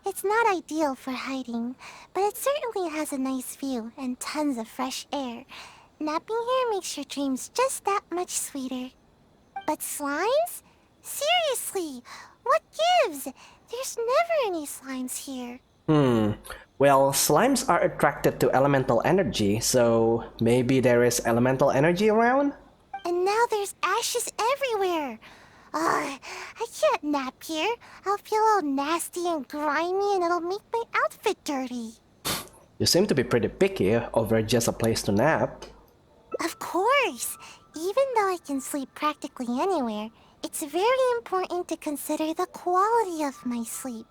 Speaker 2: It's not ideal for hiding, but it certainly has a nice view and tons of fresh air. Napping here makes your dreams just that much sweeter. But slimes? Seriously, what gives? There's never any slimes here.
Speaker 1: Well, slimes are attracted to elemental energy, so maybe there is elemental energy around?
Speaker 2: And now there's ashes everywhere. I can't nap here. I'll feel all nasty and grimy and it'll make my outfit dirty.
Speaker 1: You seem to be pretty picky over just a place to nap.
Speaker 2: Of course. Even though I can sleep practically anywhere, it's very important to consider the quality of my sleep.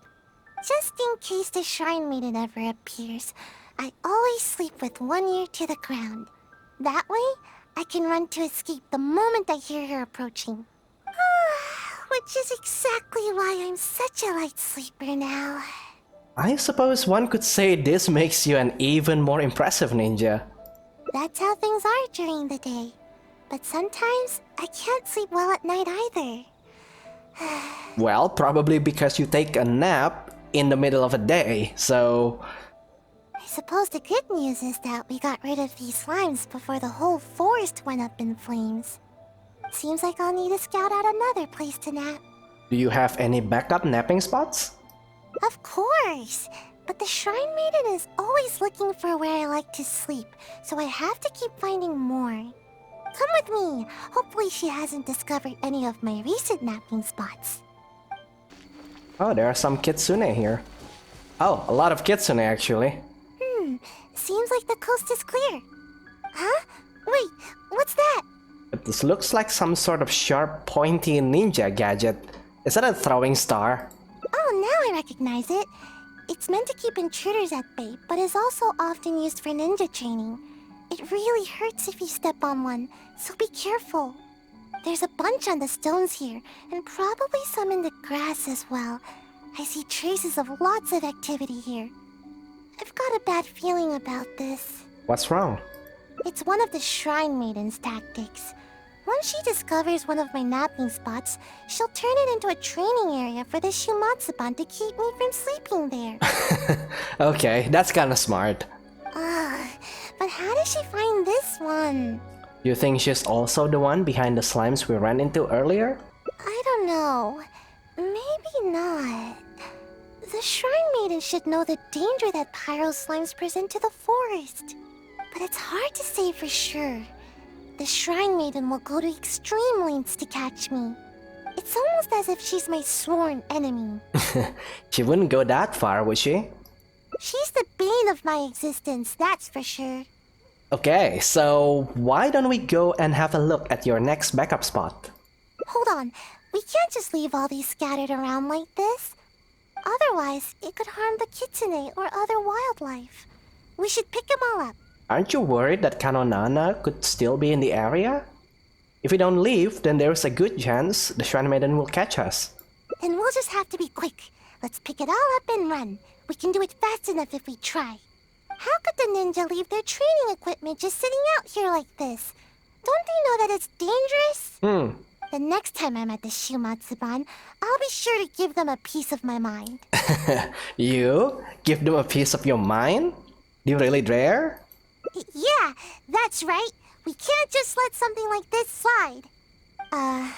Speaker 2: Just in case the Shrine Maiden ever appears, I always sleep with one ear to the ground. That way, I can run to escape the moment I hear her approaching. Which is exactly why I'm such a light sleeper now.
Speaker 1: I suppose one could say this makes you an even more impressive ninja.
Speaker 2: That's how things are during the day. But sometimes, I can't sleep well at night either.
Speaker 1: Well, probably because you take a nap in the middle of a day, so...
Speaker 2: I suppose the good news is that we got rid of these slimes before the whole forest went up in flames. Seems like I'll need to scout out another place to nap.
Speaker 1: Do you have any backup napping spots?
Speaker 2: Of course! But the Shrine Maiden is always looking for where I like to sleep, so I have to keep finding more. Come with me! Hopefully she hasn't discovered any of my recent napping spots.
Speaker 1: Oh, there are some kitsune here. Oh, a lot of kitsune actually.
Speaker 2: Seems like like the coast is clear. Huh? Wait, what's that?
Speaker 1: This looks like some sort of sharp, pointy ninja gadget. Is that a throwing star?
Speaker 2: Oh, now I recognize it. It's meant to keep intruders at bay, but is also often used for ninja training. It really hurts if you step on one, so be careful. There's a bunch on the stones here, and probably some in the grass as well. I see traces of lots of activity here. I've got a bad feeling about this.
Speaker 1: What's wrong?
Speaker 2: It's one of the Shrine Maiden's tactics. Once she discovers one of my napping spots, she'll turn it into a training area for the Shumatsuban to keep me from sleeping there.
Speaker 1: Okay, that's kinda smart.
Speaker 2: But how did she find this one?
Speaker 1: You think she's also the one behind the slimes we ran into earlier?
Speaker 2: I don't know. Maybe not. The Shrine Maiden should know the danger that pyro slimes present to the forest. But it's hard to say for sure. The Shrine Maiden will go to extreme lengths to catch me. It's almost as if she's my sworn enemy.
Speaker 1: She wouldn't go that far, would she?
Speaker 2: She's the bane of my existence, that's for sure.
Speaker 1: Okay, so why don't we go and have a look at your next backup spot?
Speaker 2: Hold on, we can't just leave all these scattered around like this. Otherwise, it could harm the kitsune or other wildlife. We should pick them all up.
Speaker 1: Aren't you worried that Kanonana could still be in the area? If we don't leave, then there's a good chance the Shrine Maiden will catch us.
Speaker 2: Then we'll just have to be quick. Let's pick it all up and run. We can do it fast enough if we try. How could the ninja leave their training equipment just sitting out here like this? Don't they know that it's dangerous? The next time I'm at the Shumatsuban, I'll be sure to give them a piece of my mind.
Speaker 1: You? Give them a piece of your mind? Do you really dare?
Speaker 2: Yeah, that's right. We can't just let something like this slide. I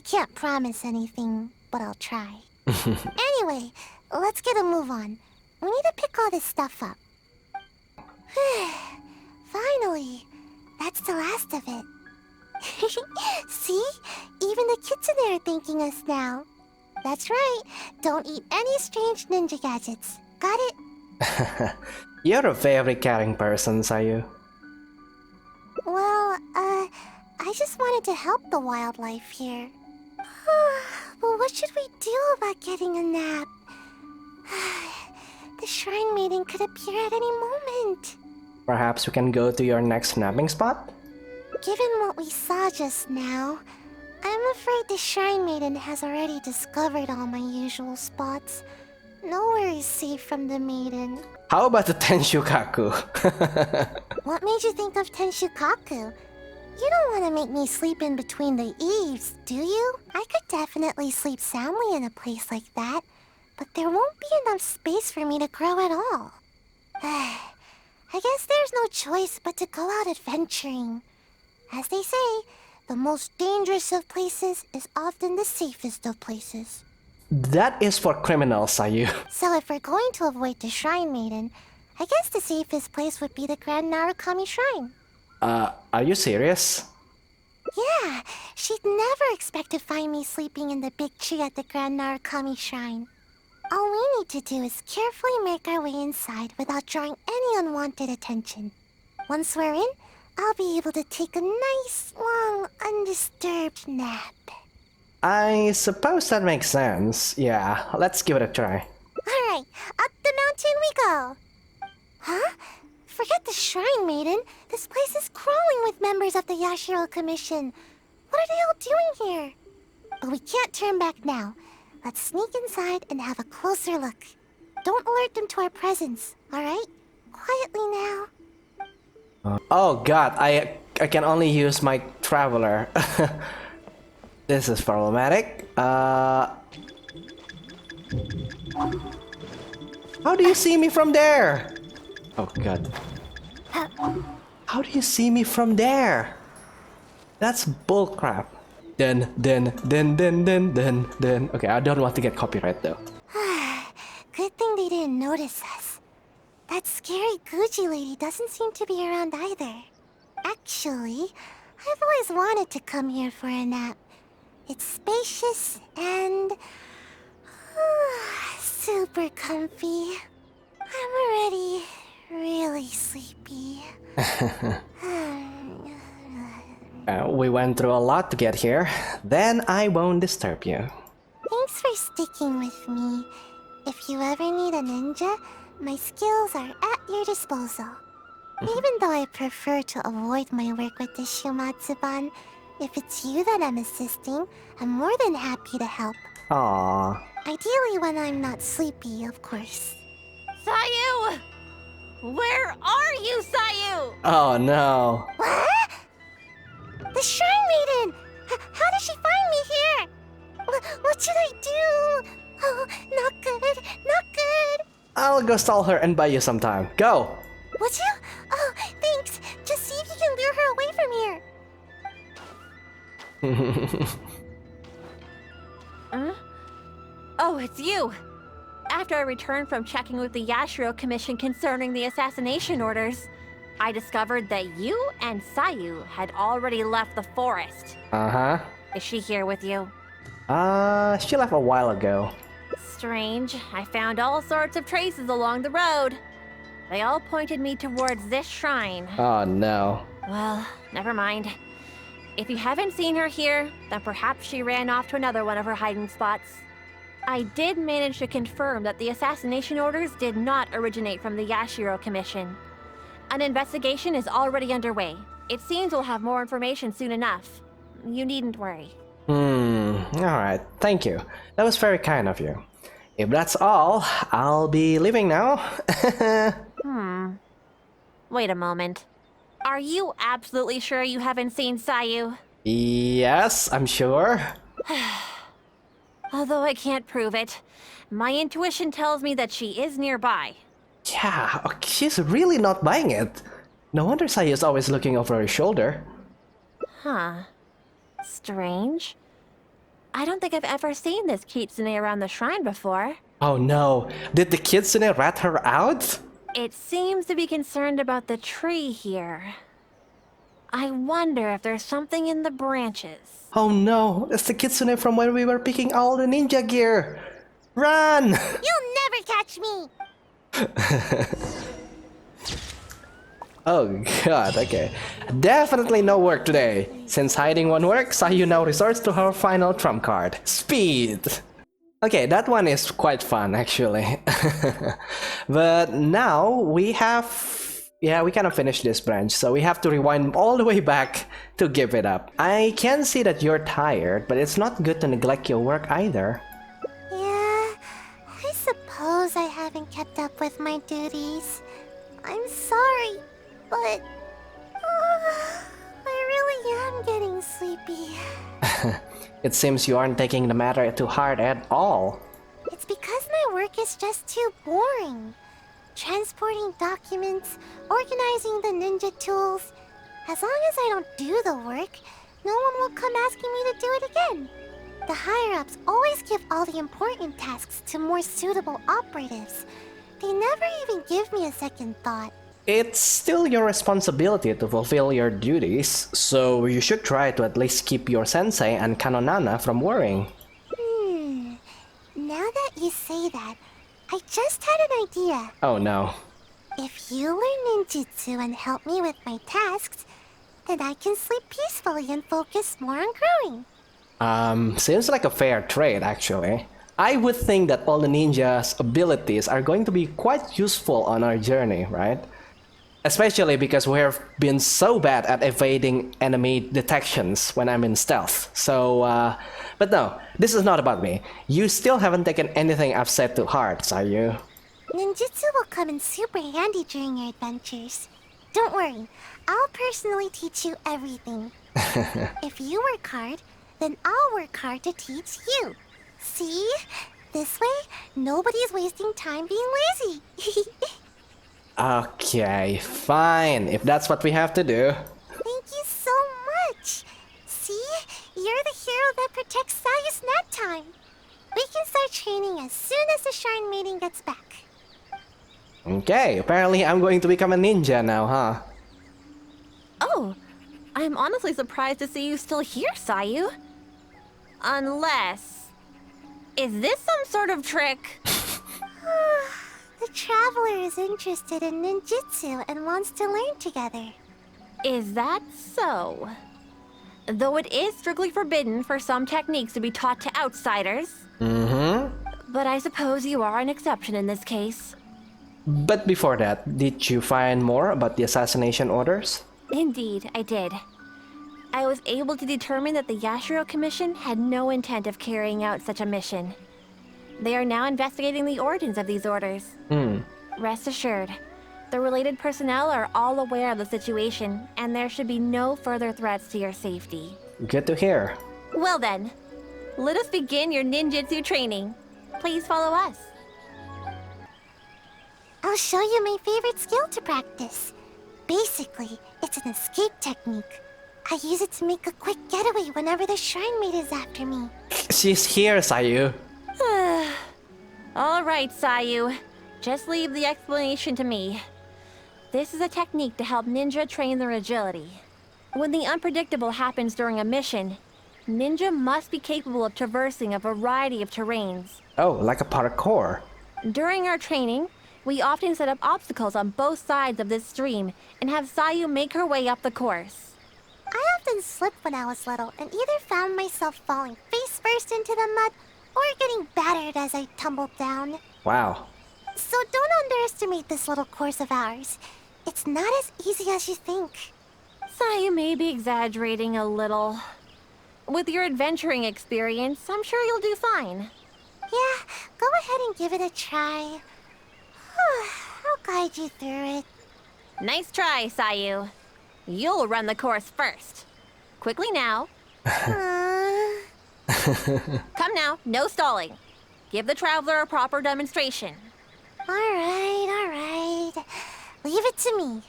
Speaker 2: can't promise anything, but I'll try. Anyway, let's get a move on. We need to pick all this stuff up. Finally, that's the last of it. See? Even the kitsune are thanking us now. That's right. Don't eat any strange ninja gadgets. Got it?
Speaker 1: You're a very caring person, Sayu.
Speaker 2: Well, I just wanted to help the wildlife here. Well, what should we do about getting a nap? The Shrine Maiden could appear at any moment.
Speaker 1: Perhaps we can go to your next napping spot?
Speaker 2: Given what we saw just now, I'm afraid the Shrine Maiden has already discovered all my usual spots. Nowhere is safe from the maiden.
Speaker 1: How about the Tenshukaku?
Speaker 2: What made you think of Tenshukaku? You don't want to make me sleep in between the eaves, do you? I could definitely sleep soundly in a place like that, but there won't be enough space for me to grow at all. I guess there's no choice but to go out adventuring. As they say, the most dangerous of places is often the safest of places.
Speaker 1: That is for criminals, Sayu.
Speaker 2: So if we're going to avoid the Shrine Maiden, I guess the safest place would be the Grand Narukami Shrine.
Speaker 1: Are you serious?
Speaker 2: Yeah, she'd never expect to find me sleeping in the big tree at the Grand Narukami Shrine. All we need to do is carefully make our way inside without drawing any unwanted attention. Once we're in, I'll be able to take a nice, long, undisturbed nap.
Speaker 1: I suppose that makes sense. Yeah, let's give it a try.
Speaker 2: Alright, up the mountain we go! Huh? Forget the Shrine Maiden. This place is crawling with members of the Yashiro Commission. What are they all doing here? But we can't turn back now. Let's sneak inside and have a closer look. Don't alert them to our presence, alright? Quietly now.
Speaker 1: Oh god, I can only use my traveler. This is problematic. How do you see me from there? Oh god. How do you see me from there? That's bullcrap. Then. Okay, I don't want to get copyright though.
Speaker 2: Good thing they didn't notice us. That scary Gucci lady doesn't seem to be around either. Actually, I've always wanted to come here for a nap. It's spacious and super comfy. I'm already really sleepy.
Speaker 1: We went through a lot to get here. Then I won't disturb you.
Speaker 2: Thanks for sticking with me. If you ever need a ninja, my skills are at your disposal. Even though I prefer to avoid my work with the Shumatsuban, if it's you that I'm assisting, I'm more than happy to help.
Speaker 1: Aww.
Speaker 2: Ideally when I'm not sleepy, of course.
Speaker 3: Sayu! Where are you, Sayu?
Speaker 1: Oh no.
Speaker 2: What? The Shrine Maiden! How did she find me here? What should I do? Oh, not good, not good.
Speaker 1: I'll go stall her and buy you some time. Go!
Speaker 2: Would you? Oh, thanks. Just see if you can lure her away from here.
Speaker 3: Huh? Oh, it's you! After I returned from checking with the Yashiro Commission concerning the assassination orders, I discovered that you and Sayu had already left the forest.
Speaker 1: Uh-huh.
Speaker 3: Is she here with you?
Speaker 1: She left a while ago.
Speaker 3: Strange. I found all sorts of traces along the road. They all pointed me towards this shrine.
Speaker 1: Oh no.
Speaker 3: Well, never mind. If you haven't seen her here, then perhaps she ran off to another one of her hiding spots. I did manage to confirm that the assassination orders did not originate from the Yashiro Commission. An investigation is already underway. It seems we'll have more information soon enough. You needn't worry.
Speaker 1: Alright, thank you. That was very kind of you. If that's all, I'll be leaving now.
Speaker 3: Wait a moment. Are you absolutely sure you haven't seen Sayu?
Speaker 1: Yes, I'm sure.
Speaker 3: Although I can't prove it, my intuition tells me that she is nearby.
Speaker 1: Yeah, she's really not buying it. No wonder Sayu's always looking over her shoulder.
Speaker 3: Huh. Strange. I don't think I've ever seen this kitsune around the shrine before.
Speaker 1: Oh no, did the kitsune rat her out?
Speaker 3: It seems to be concerned about the tree here. I wonder if there's something in the branches.
Speaker 1: Oh no, it's the kitsune from when we were picking all the ninja gear. Run!
Speaker 2: You'll never catch me!
Speaker 1: Oh god, okay. Definitely no work today. Since hiding won't work, Sayu now resorts to her final trump card, speed. Okay, that one is quite fun actually. But now we have... yeah, we kind of finished this branch, so we have to rewind all the way back to give it up. I can see that you're tired, but it's not good to neglect your work either.
Speaker 2: Yeah, I suppose I haven't kept up with my duties. I'm sorry, but... I really am getting sleepy.
Speaker 1: It seems you aren't taking the matter too hard at all.
Speaker 2: It's because my work is just too boring. Transporting documents, organizing the ninja tools. As long as I don't do the work, no one will come asking me to do it again. The higher-ups always give all the important tasks to more suitable operatives. They never even give me a second thought.
Speaker 1: It's still your responsibility to fulfill your duties, so you should try to at least keep your sensei and Kanonana from worrying.
Speaker 2: Now that you say that, I just had an idea.
Speaker 1: Oh no.
Speaker 2: If you learn ninjutsu and help me with my tasks, then I can sleep peacefully and focus more on growing.
Speaker 1: Seems like a fair trade actually. I would think that all the ninja's abilities are going to be quite useful on our journey, right? Especially because we have been so bad at evading enemy detections when I'm in stealth. So, but no, this is not about me. You still haven't taken anything I've said to heart, Sayu.
Speaker 2: Ninjutsu will come in super handy during your adventures. Don't worry, I'll personally teach you everything. If you work hard, then I'll work hard to teach you. See? This way, nobody's wasting time being lazy.
Speaker 1: Okay, fine, if that's what we have to do.
Speaker 2: Thank you so much. See? You're the hero that protects Sayu's nap time. We can start training as soon as the Shrine Maiden gets back.
Speaker 1: Okay, apparently I'm going to become a ninja now, huh?
Speaker 3: Oh, I'm honestly surprised to see you still here, Sayu. Unless... is this some sort of trick?
Speaker 2: The Traveler is interested in ninjutsu and wants to learn together.
Speaker 3: Is that so? Though it is strictly forbidden for some techniques to be taught to outsiders. But I suppose you are an exception in this case.
Speaker 1: But before that, did you find more about the assassination orders?
Speaker 3: Indeed, I did. I was able to determine that the Yashiro Commission had no intent of carrying out such a mission. They are now investigating the origins of these orders. Rest assured, the related personnel are all aware of the situation, and there should be no further threats to your safety.
Speaker 1: Good to hear.
Speaker 3: Well then, let us begin your ninjutsu training. Please follow us.
Speaker 2: I'll show you my favorite skill to practice. Basically, it's an escape technique. I use it to make a quick getaway whenever the shrine maid is after me.
Speaker 1: She's here, Sayu.
Speaker 3: All right, Sayu. Just leave the explanation to me. This is a technique to help ninja train their agility. When the unpredictable happens during a mission, ninja must be capable of traversing a variety of terrains.
Speaker 1: Oh, like a parkour.
Speaker 3: During our training, we often set up obstacles on both sides of this stream and have Sayu make her way up the course.
Speaker 2: I often slipped when I was little and either found myself falling face first into the mud or getting battered as I tumbled down.
Speaker 1: Wow.
Speaker 2: So don't underestimate this little course of ours. It's not as easy as you think.
Speaker 3: Sayu may be exaggerating a little. With your adventuring experience, I'm sure you'll do fine.
Speaker 2: Yeah, go ahead and give it a try. I'll guide you through it.
Speaker 3: Nice try, Sayu. You'll run the course first. Quickly now. Come now, no stalling. Give the traveler a proper demonstration.
Speaker 2: Alright. Leave it to me.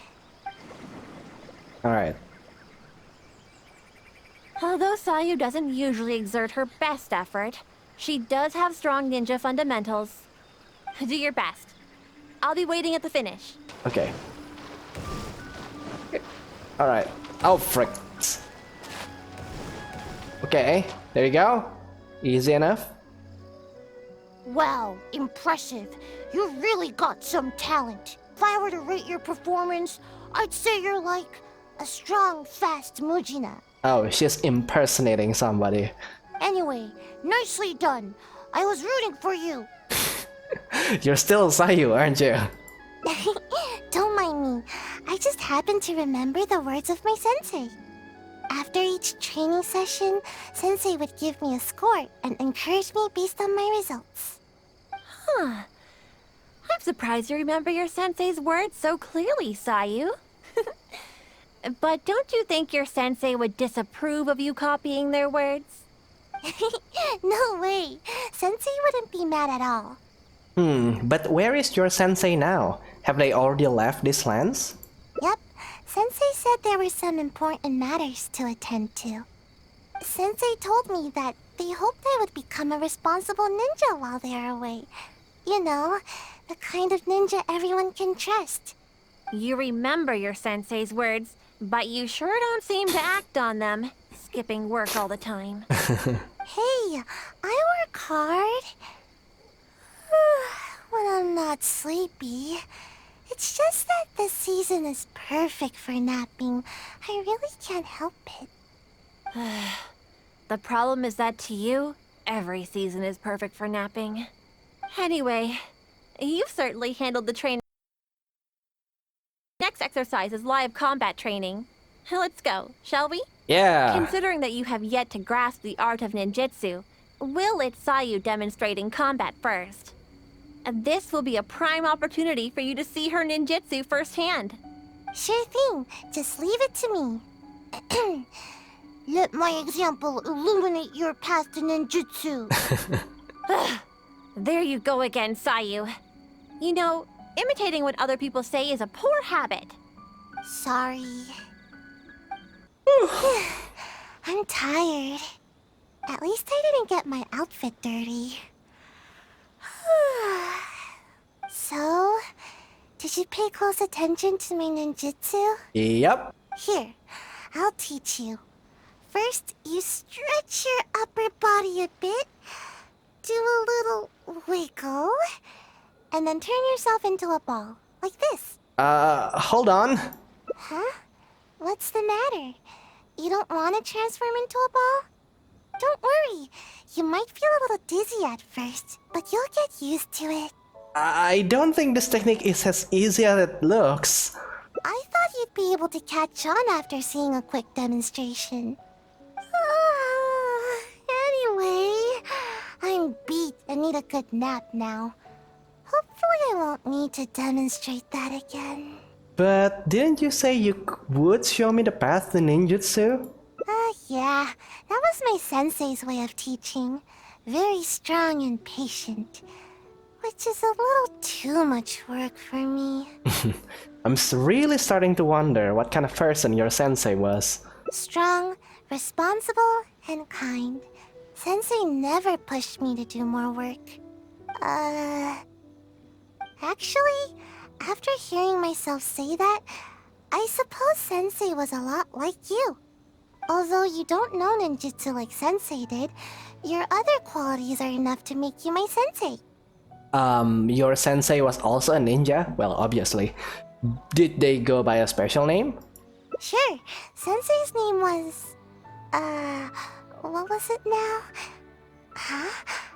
Speaker 1: Alright.
Speaker 3: Although Sayu doesn't usually exert her best effort, she does have strong ninja fundamentals. Do your best. I'll be waiting at the finish.
Speaker 1: Okay. Alright. Oh, frick. Okay, there you go. Easy enough.
Speaker 2: Wow, impressive. You really got some talent. If I were to rate your performance, I'd say you're like a strong, fast Mujina.
Speaker 1: Oh, she's impersonating somebody.
Speaker 2: Anyway, nicely done. I was rooting for you.
Speaker 1: You're still Sayu, aren't you?
Speaker 2: Don't mind me. I just happened to remember the words of my sensei. After each training session, sensei would give me a score and encourage me based on my results.
Speaker 3: Huh. I'm surprised you remember your sensei's words so clearly, Sayu. But don't you think your sensei would disapprove of you copying their words?
Speaker 2: No way. Sensei wouldn't be mad at all.
Speaker 1: But where is your sensei now? Have they already left these lands?
Speaker 2: Yep. Sensei said there were some important matters to attend to. Sensei told me that they hoped I would become a responsible ninja while they are away. You know, the kind of ninja everyone can trust.
Speaker 3: You remember your sensei's words, but you sure don't seem to act on them, skipping work all the time.
Speaker 2: Hey, I work hard. When I'm not sleepy. It's just that the season is perfect for napping. I really can't help it.
Speaker 3: The problem is that to you, every season is perfect for napping. Anyway, you've certainly handled the training. Next exercise is live combat training. Let's go, shall we?
Speaker 1: Yeah.
Speaker 3: Considering that you have yet to grasp the art of ninjutsu, we'll let Sayu demonstrate in combat first. And this will be a prime opportunity for you to see her ninjutsu firsthand.
Speaker 2: Sure thing. Just leave it to me. Let my example illuminate your path to ninjutsu.
Speaker 3: There you go again, Sayu. You know, imitating what other people say is a poor habit.
Speaker 2: Sorry. I'm tired. At least I didn't get my outfit dirty. So, did you pay close attention to my ninjutsu?
Speaker 1: Yep.
Speaker 2: Here, I'll teach you. First, you stretch your upper body a bit, do a little wiggle, and then turn yourself into a ball, like this.
Speaker 1: Hold on.
Speaker 2: Huh? What's the matter? You don't want to transform into a ball? Don't worry. You might feel a little dizzy at first, but you'll get used to it.
Speaker 1: I don't think this technique is as easy as it looks.
Speaker 2: I thought you'd be able to catch on after seeing a quick demonstration. Anyway, I'm beat and need a good nap now. Hopefully I won't need to demonstrate that again.
Speaker 1: But didn't you say you would show me the path to ninjutsu?
Speaker 2: Yeah, that was my sensei's way of teaching. Very strong and patient. Which is a little too much work for me.
Speaker 1: I'm really starting to wonder what kind of person your sensei was.
Speaker 2: Strong, responsible, and kind. Sensei never pushed me to do more work. Actually, after hearing myself say that, I suppose Sensei was a lot like you. Although you don't know ninjutsu like Sensei did, your other qualities are enough to make you my sensei.
Speaker 1: Your sensei was also a ninja? Well, obviously. Did they go by a special name?
Speaker 2: Sure, Sensei's name was... what was it now? Huh?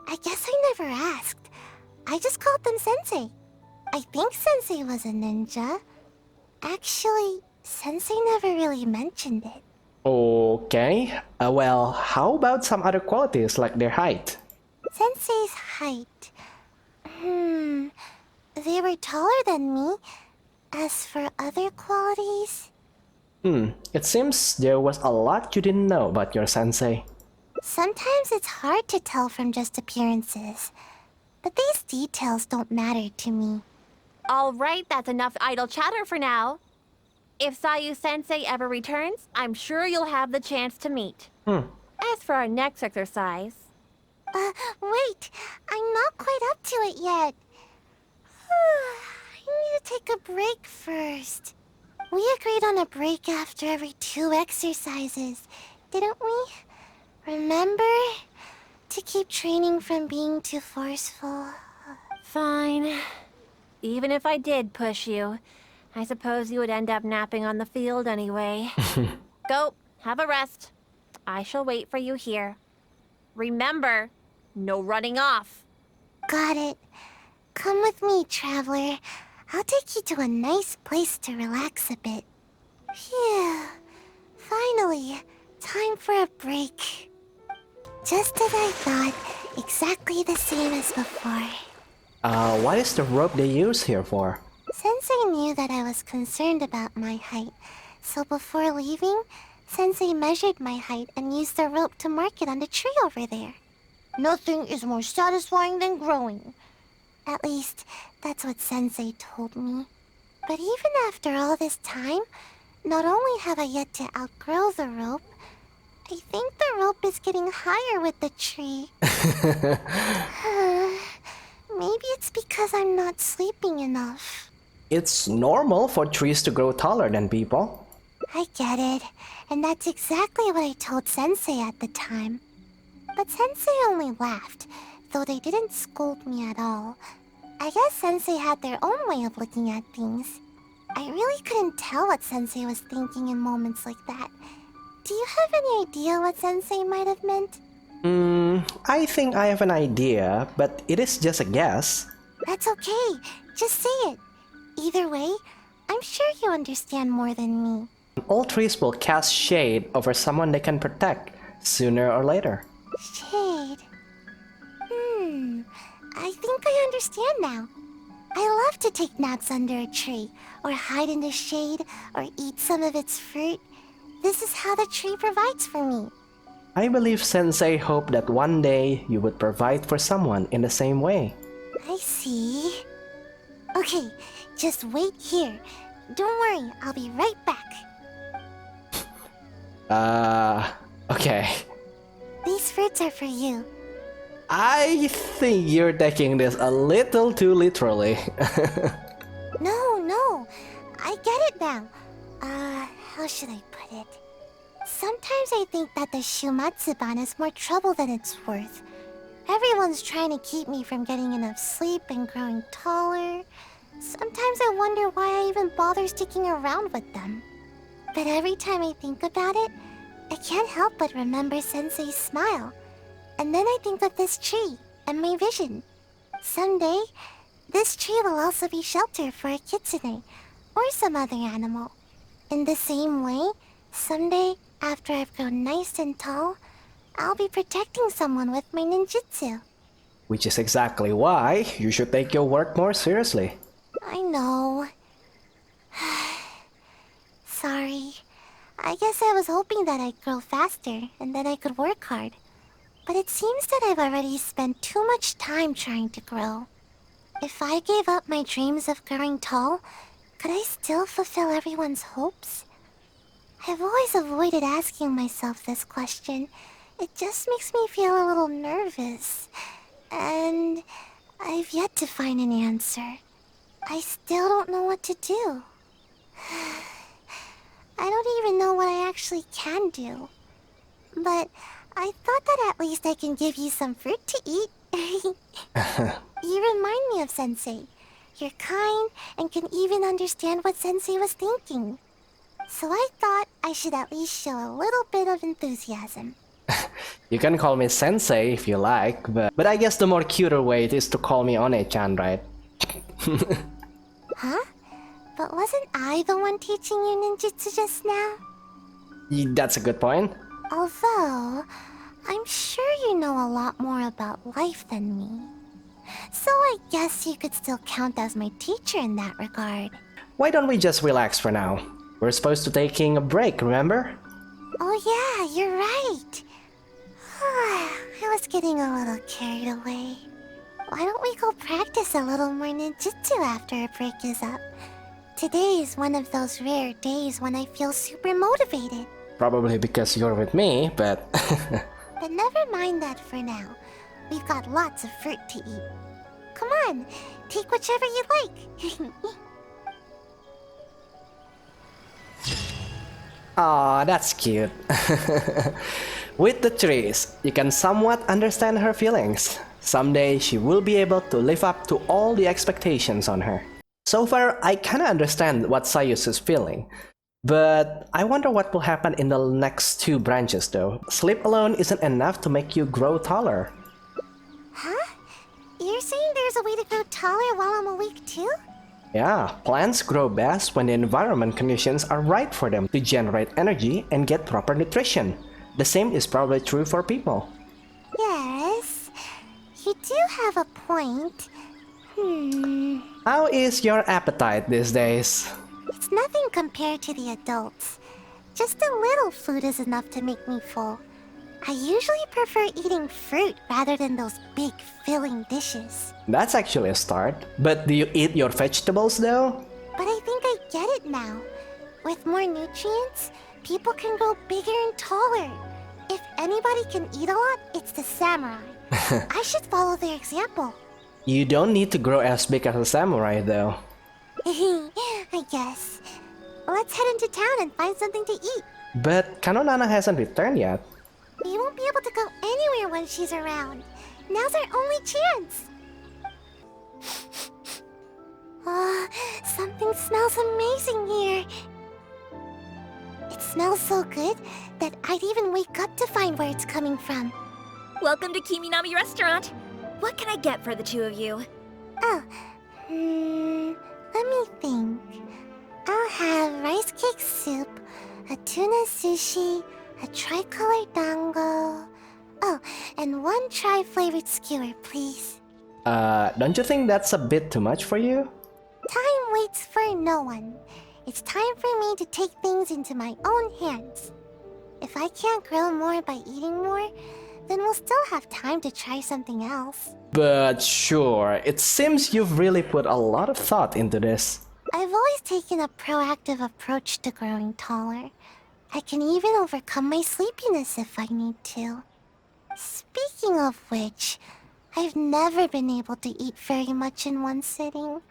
Speaker 2: I guess I never asked. I just called them Sensei. I think Sensei was a ninja. Actually, Sensei never really mentioned it.
Speaker 1: Okay. Well, how about some other qualities like their height?
Speaker 2: Sensei's height. They were taller than me. As for other qualities...
Speaker 1: It seems there was a lot you didn't know about your sensei.
Speaker 2: Sometimes it's hard to tell from just appearances. But these details don't matter to me.
Speaker 3: All right, that's enough idle chatter for now. If Sayu-sensei ever returns, I'm sure you'll have the chance to meet. As for our next exercise...
Speaker 2: Wait! I'm not quite up to it yet. I need to take a break first. We agreed on a break after every 2 exercises, didn't we? Remember? To keep training from being too forceful.
Speaker 3: Fine. Even if I did push you, I suppose you would end up napping on the field anyway. Go, have a rest. I shall wait for you here. Remember, no running off.
Speaker 2: Got it. Come with me, traveler. I'll take you to a nice place to relax a bit. Phew. Finally, time for a break. Just as I thought, exactly the same as before.
Speaker 1: What is the rope they use here for?
Speaker 2: Sensei knew that I was concerned about my height, so before leaving, Sensei measured my height and used the rope to mark it on the tree over there. Nothing is more satisfying than growing. At least, that's what Sensei told me. But even after all this time, not only have I yet to outgrow the rope, I think the rope is getting higher with the tree. Maybe it's because I'm not sleeping enough.
Speaker 1: It's normal for trees to grow taller than people.
Speaker 2: I get it, and that's exactly what I told Sensei at the time. But Sensei only laughed, though they didn't scold me at all. I guess Sensei had their own way of looking at things. I really couldn't tell what Sensei was thinking in moments like that. Do you have any idea what Sensei might have meant?
Speaker 1: I think I have an idea, but it is just a guess.
Speaker 2: That's okay. Just say it. Either way, I'm sure you understand more than me.
Speaker 1: All trees will cast shade over someone they can protect, sooner or later.
Speaker 2: Shade. I think I understand now. I love to take naps under a tree, or hide in the shade, or eat some of its fruit. This is how the tree provides for me.
Speaker 1: I believe Sensei hoped that one day you would provide for someone in the same way.
Speaker 2: I see. Okay, just wait here. Don't worry, I'll be right back.
Speaker 1: Okay.
Speaker 2: These fruits are for you.
Speaker 1: I think you're taking this a little too literally.
Speaker 2: No, I get it now. How should I put it? Sometimes I think that the Shumatsuban is more trouble than it's worth. Everyone's trying to keep me from getting enough sleep and growing taller. Sometimes I wonder why I even bother sticking around with them. But every time I think about it, I can't help but remember Sensei's smile. And then I think of this tree and my vision. Someday, this tree will also be shelter for a kitsune or some other animal. In the same way, someday, after I've grown nice and tall, I'll be protecting someone with my ninjutsu.
Speaker 1: Which is exactly why you should take your work more seriously.
Speaker 2: I know. Sorry. I guess I was hoping that I'd grow faster and that I could work hard. But it seems that I've already spent too much time trying to grow. If I gave up my dreams of growing tall, could I still fulfill everyone's hopes? I've always avoided asking myself this question. It just makes me feel a little nervous. And I've yet to find an answer. I still don't know what to do. I don't even know what I actually can do. But I thought that at least I can give you some fruit to eat. You remind me of Sensei. You're kind and can even understand what Sensei was thinking. So I thought I should at least show a little bit of enthusiasm.
Speaker 1: You can call me Sensei if you like, but I guess the more cuter way is to call me One-chan, right?
Speaker 2: Huh? But wasn't I the one teaching you ninjutsu just now?
Speaker 1: That's a good point.
Speaker 2: Although, I'm sure you know a lot more about life than me. So I guess you could still count as my teacher in that regard.
Speaker 1: Why don't we just relax for now? We're supposed to taking a break, remember?
Speaker 2: Oh yeah, you're right. I was getting a little carried away. Why don't we go practice a little more ninjutsu after a break is up? Today is one of those rare days when I feel super motivated.
Speaker 1: Probably because you're with me, but...
Speaker 2: But never mind that for now. We've got lots of fruit to eat. Come on, take whichever you like.
Speaker 1: Aw, that's cute. With the trees, you can somewhat understand her feelings. Someday she will be able to live up to all the expectations on her. So far, I kinda understand what Sayus is feeling. But I wonder what will happen in the next two branches though. Sleep alone isn't enough to make you grow taller.
Speaker 2: Huh? You're saying there's a way to grow taller while I'm awake too?
Speaker 1: Yeah, plants grow best when the environment conditions are right for them to generate energy and get proper nutrition. The same is probably true for people.
Speaker 2: Yes, you do have a point.
Speaker 1: How is your appetite these days?
Speaker 2: It's nothing compared to the adults. Just a little food is enough to make me full. I usually prefer eating fruit rather than those big filling dishes.
Speaker 1: That's actually a start. But do you eat your vegetables though?
Speaker 2: But I think I get it now. With more nutrients, people can grow bigger and taller. If anybody can eat a lot, it's the samurai. I should follow their example.
Speaker 1: You don't need to grow as big as a samurai though.
Speaker 2: I guess. Let's head into town and find something to eat.
Speaker 1: But Kanonana hasn't returned yet.
Speaker 2: We won't be able to go anywhere when she's around. Now's our only chance. Something smells amazing here. It smells so good that I'd even wake up to find where it's coming from.
Speaker 5: Welcome to Kiminami Restaurant. What can I get for the two of you?
Speaker 2: Oh, let me think. I'll have rice cake soup, a tuna sushi, a tricolor dango. Oh, and one tri-flavored skewer, please.
Speaker 1: Don't you think that's a bit too much for you?
Speaker 2: Time waits for no one. It's time for me to take things into my own hands. If I can't grow more by eating more, then we'll still have time to try something else.
Speaker 1: But sure, it seems you've really put a lot of thought into this.
Speaker 2: I've always taken a proactive approach to growing taller. I can even overcome my sleepiness if I need to. Speaking of which, I've never been able to eat very much in one sitting.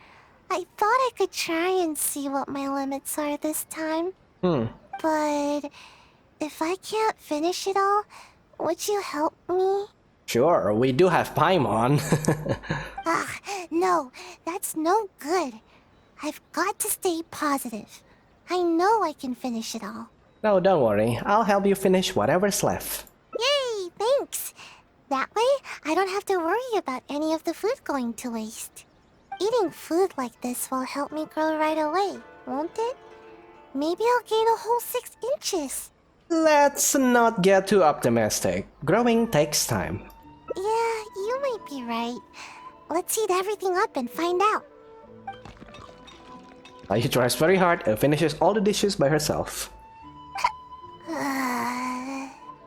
Speaker 2: I thought I could try and see what my limits are this time. But if I can't finish it all, would you help me?
Speaker 1: Sure, we do have Paimon.
Speaker 2: Ugh, no, that's no good. I've got to stay positive. I know I can finish it all.
Speaker 1: No, don't worry. I'll help you finish whatever's left.
Speaker 2: Yay, thanks. That way, I don't have to worry about any of the food going to waste. Eating food like this will help me grow right away, won't it? Maybe I'll gain a whole 6 inches.
Speaker 1: Let's not get too optimistic. Growing takes time.
Speaker 2: Yeah, you might be right. Let's heat everything up and find out.
Speaker 1: She tries very hard and finishes all the dishes by herself.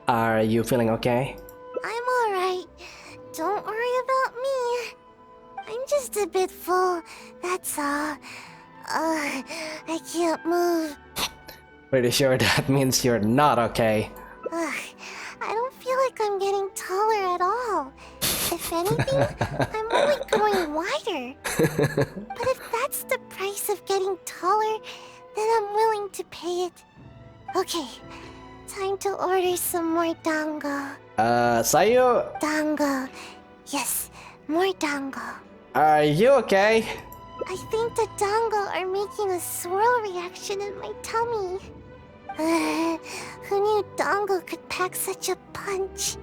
Speaker 1: Are you feeling okay?
Speaker 2: I'm alright. Don't worry about me. I'm just a bit full, that's all. I can't move.
Speaker 1: Pretty sure that means you're not okay.
Speaker 2: I don't feel like I'm getting taller at all. If anything, I'm only growing wider. But if that's the price of getting taller, then I'm willing to pay it. Okay, time to order some more dango.
Speaker 1: Sayu,
Speaker 2: Dango. Yes, more dango.
Speaker 1: are you okay?
Speaker 2: I think the dango are making a swirl reaction in my tummy. Who knew dango could pack such a punch?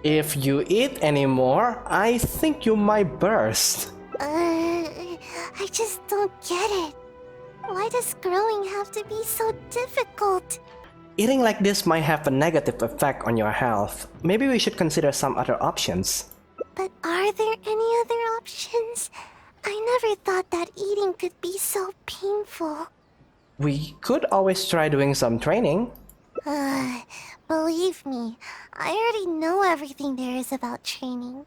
Speaker 1: If you eat any more, I think you might burst.
Speaker 2: I just don't get it. Why does growing have to be so difficult?
Speaker 1: Eating like this might have a negative effect on your health. Maybe we should consider some other options.
Speaker 2: But are there any other options? I never thought that eating could be so painful.
Speaker 1: We could always try doing some training.
Speaker 2: Believe me, I already know everything there is about training.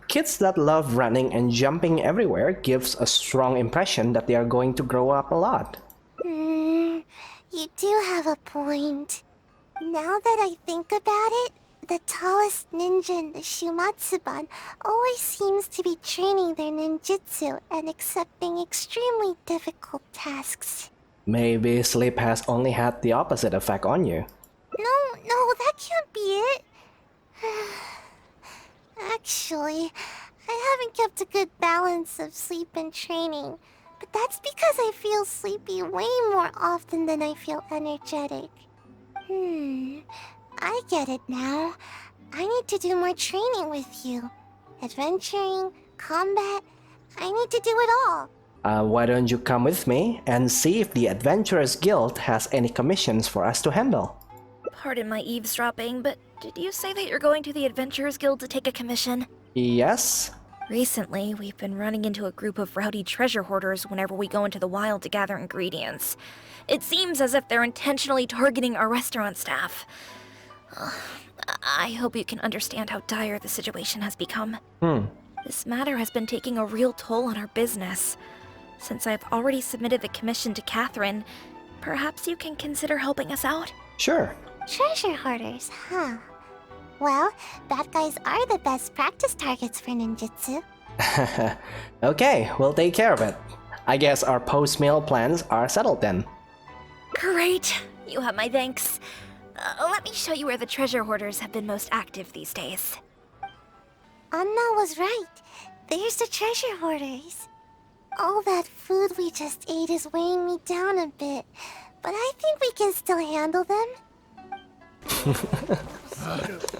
Speaker 1: Kids that love running and jumping everywhere gives a strong impression that they are going to grow up a lot.
Speaker 2: You do have a point. Now that I think about it, the tallest ninja in the Shumatsuban always seems to be training their ninjutsu and accepting extremely difficult tasks.
Speaker 1: Maybe sleep has only had the opposite effect on you.
Speaker 2: No, that can't be it. Actually, I haven't kept a good balance of sleep and training, but that's because I feel sleepy way more often than I feel energetic. I get it now. I need to do more training with you. Adventuring, combat, I need to do it all.
Speaker 1: Why don't you come with me and see if the Adventurers Guild has any commissions for us to handle?
Speaker 5: Pardon my eavesdropping, but did you say that you're going to the Adventurers Guild to take a commission?
Speaker 1: Yes?
Speaker 5: Recently, we've been running into a group of rowdy treasure hoarders whenever we go into the wild to gather ingredients. It seems as if they're intentionally targeting our restaurant staff. I hope you can understand how dire the situation has become. This matter has been taking a real toll on our business. Since I've already submitted the commission to Catherine, perhaps you can consider helping us out?
Speaker 1: Sure.
Speaker 2: Treasure hoarders, huh? Well, bad guys are the best practice targets for ninjutsu.
Speaker 1: Okay, we'll take care of it. I guess our post-meal plans are settled then.
Speaker 5: Great. You have my thanks. Let me show you where the treasure hoarders have been most active these days.
Speaker 2: Anna was right. There's the treasure hoarders. All that food we just ate is weighing me down a bit, but I think we can still handle them.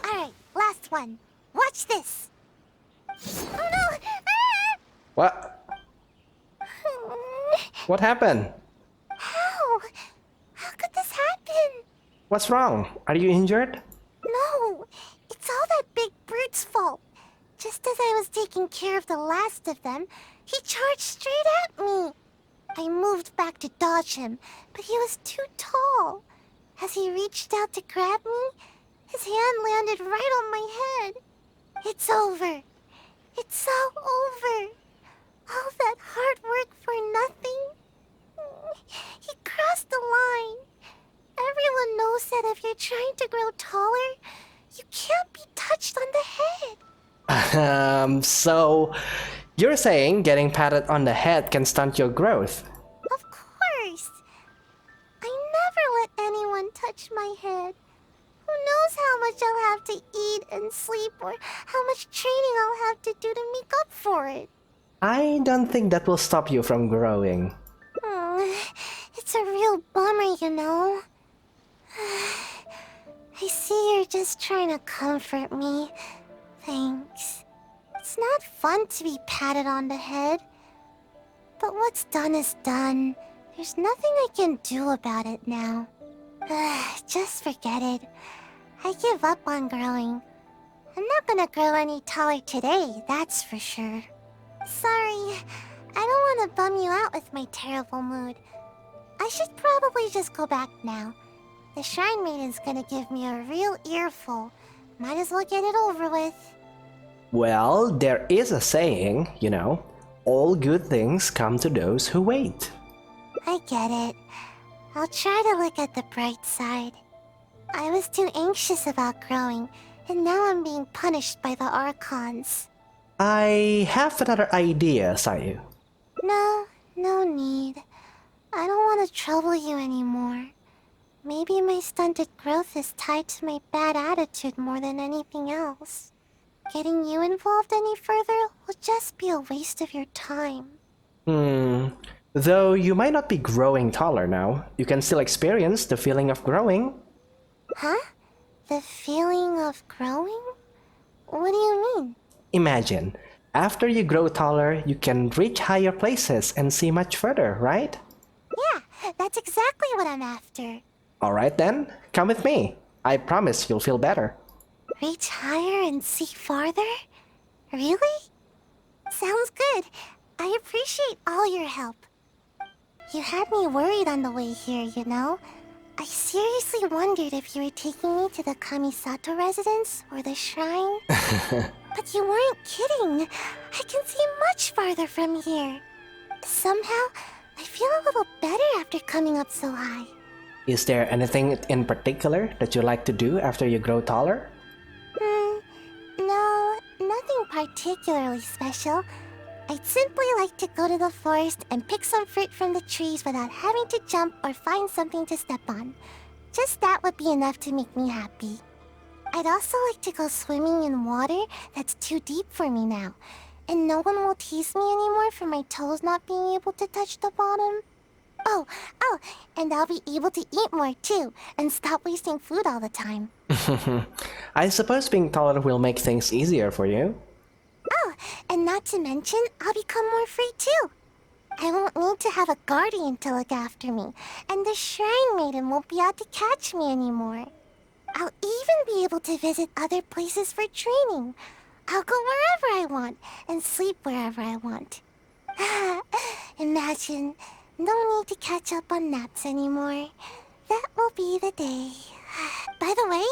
Speaker 2: Alright, last one. Watch this. Oh no! Ah!
Speaker 1: What? What happened?
Speaker 2: How? How could this happen?
Speaker 1: What's wrong? Are you injured?
Speaker 2: No, it's all that big brute's fault. Just as I was taking care of the last of them, he charged straight at me. I moved back to dodge him, but he was too tall. As he reached out to grab me, his hand landed right on my head. It's over. It's all over. All that hard work for nothing. He crossed the line. Everyone knows that if you're trying to grow taller, you can't be touched on the head.
Speaker 1: So you're saying getting patted on the head can stunt your growth?
Speaker 2: Of course. I never let anyone touch my head. Who knows how much I'll have to eat and sleep or how much training I'll have to do to make up for it.
Speaker 1: I don't think that will stop you from growing.
Speaker 2: It's a real bummer, you know. I see you're just trying to comfort me. Thanks. It's not fun to be patted on the head. But what's done is done. There's nothing I can do about it now. Just forget it. I give up on growing. I'm not gonna grow any taller today, that's for sure. Sorry, I don't want to bum you out with my terrible mood. I should probably just go back now. The Shrine Maiden's gonna give me a real earful. Might as well get it over with.
Speaker 1: Well, there is a saying, you know, all good things come to those who wait.
Speaker 2: I get it. I'll try to look at the bright side. I was too anxious about growing, and now I'm being punished by the Archons.
Speaker 1: I have another idea, Sayu.
Speaker 2: No need. I don't want to trouble you anymore. Maybe my stunted growth is tied to my bad attitude more than anything else. Getting you involved any further will just be a waste of your time.
Speaker 1: Though you might not be growing taller now, you can still experience the feeling of growing.
Speaker 2: Huh? The feeling of growing? What do you mean?
Speaker 1: Imagine, after you grow taller, you can reach higher places and see much further, right?
Speaker 2: Yeah, that's exactly what I'm after.
Speaker 1: Alright then, come with me. I promise you'll feel better.
Speaker 2: Reach higher and see farther? Really? Sounds good. I appreciate all your help. You had me worried on the way here, you know? I seriously wondered if you were taking me to the Kamisato residence or the shrine. But you weren't kidding. I can see much farther from here. Somehow, I feel a little better after coming up so high.
Speaker 1: Is there anything in particular that you like to do after you grow taller?
Speaker 2: No, nothing particularly special. I'd simply like to go to the forest and pick some fruit from the trees without having to jump or find something to step on. Just that would be enough to make me happy. I'd also like to go swimming in water that's too deep for me now, and no one will tease me anymore for my toes not being able to touch the bottom. Oh, and I'll be able to eat more too, and stop wasting food all the time.
Speaker 1: I suppose being taller will make things easier for you.
Speaker 2: Oh, and not to mention, I'll become more free too. I won't need to have a guardian to look after me, and the Shrine Maiden won't be out to catch me anymore. I'll even be able to visit other places for training. I'll go wherever I want, and sleep wherever I want. Imagine, no need to catch up on naps anymore. That will be the day. By the way,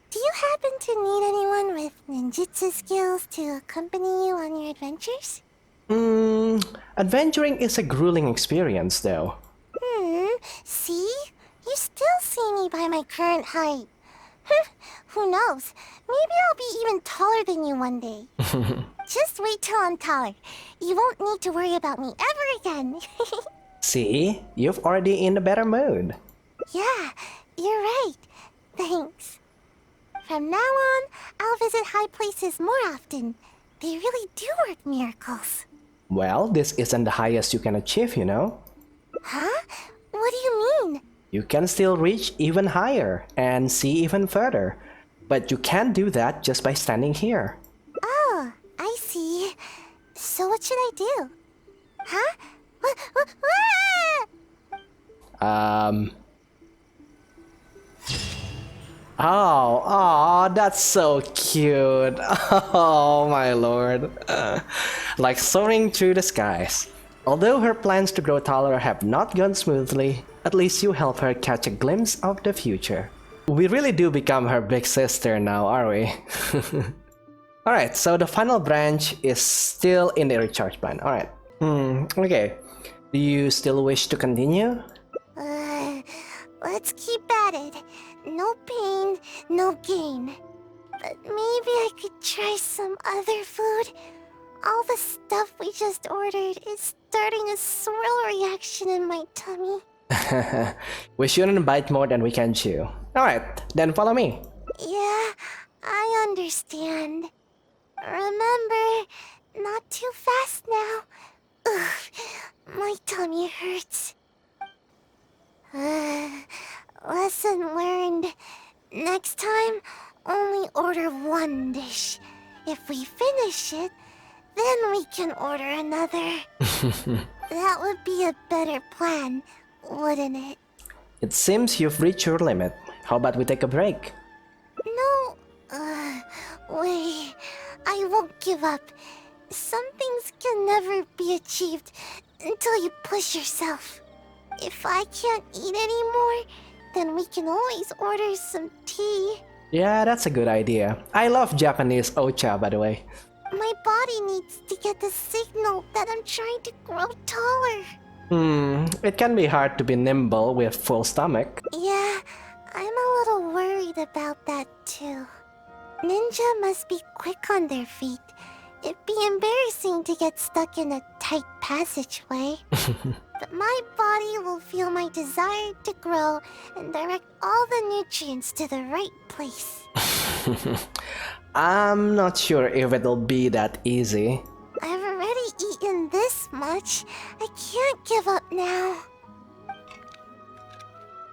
Speaker 2: do you happen to need anyone with ninjutsu skills to accompany you on your adventures?
Speaker 1: Adventuring is a grueling experience, though.
Speaker 2: See? You still see me by my current height. Who knows? Maybe I'll be even taller than you one day. Just wait till I'm taller. You won't need to worry about me ever again.
Speaker 1: See? You've already in a better mood.
Speaker 2: Yeah, you're right. Thanks. From now on, I'll visit high places more often. They really do work miracles.
Speaker 1: Well, this isn't the highest you can achieve, you know?
Speaker 2: Huh? What do you mean?
Speaker 1: You can still reach even higher and see even further. But you can't do that just by standing here.
Speaker 2: Oh, I see. So what should I do? Huh?
Speaker 1: Oh, that's so cute. Oh, my lord. Like soaring through the skies. Although her plans to grow taller have not gone smoothly, at least you help her catch a glimpse of the future. We really do become her big sister now, are we? Alright, so the final branch is still in the recharge plan. Alright. Okay. Do you still wish to continue?
Speaker 2: Let's keep at it. No pain, no gain. But maybe I could try some other food. All the stuff we just ordered is starting a swirl reaction in my tummy.
Speaker 1: We shouldn't bite more than we can chew. Alright, then follow me.
Speaker 2: Yeah, I understand. Remember, not too fast now. Ugh, my tummy hurts. Lesson learned. Next time, only order one dish. If we finish it, then we can order another. That would be a better plan, wouldn't it?
Speaker 1: It seems you've reached your limit. How about we take a break?
Speaker 2: No, wait. I won't give up. Some things can never be achieved until you push yourself. If I can't eat anymore, then we can always order some tea.
Speaker 1: Yeah, that's a good idea. I love Japanese ocha, by the way.
Speaker 2: My body needs to get the signal that I'm trying to grow taller.
Speaker 1: It can be hard to be nimble with full stomach.
Speaker 2: Yeah, I'm a little worried about that too. Ninja must be quick on their feet. It'd be embarrassing to get stuck in a tight passageway. But my body will feel my desire to grow and direct all the nutrients to the right place.
Speaker 1: I'm not sure if it'll be that easy.
Speaker 2: I've already eaten this much. I can't give up now.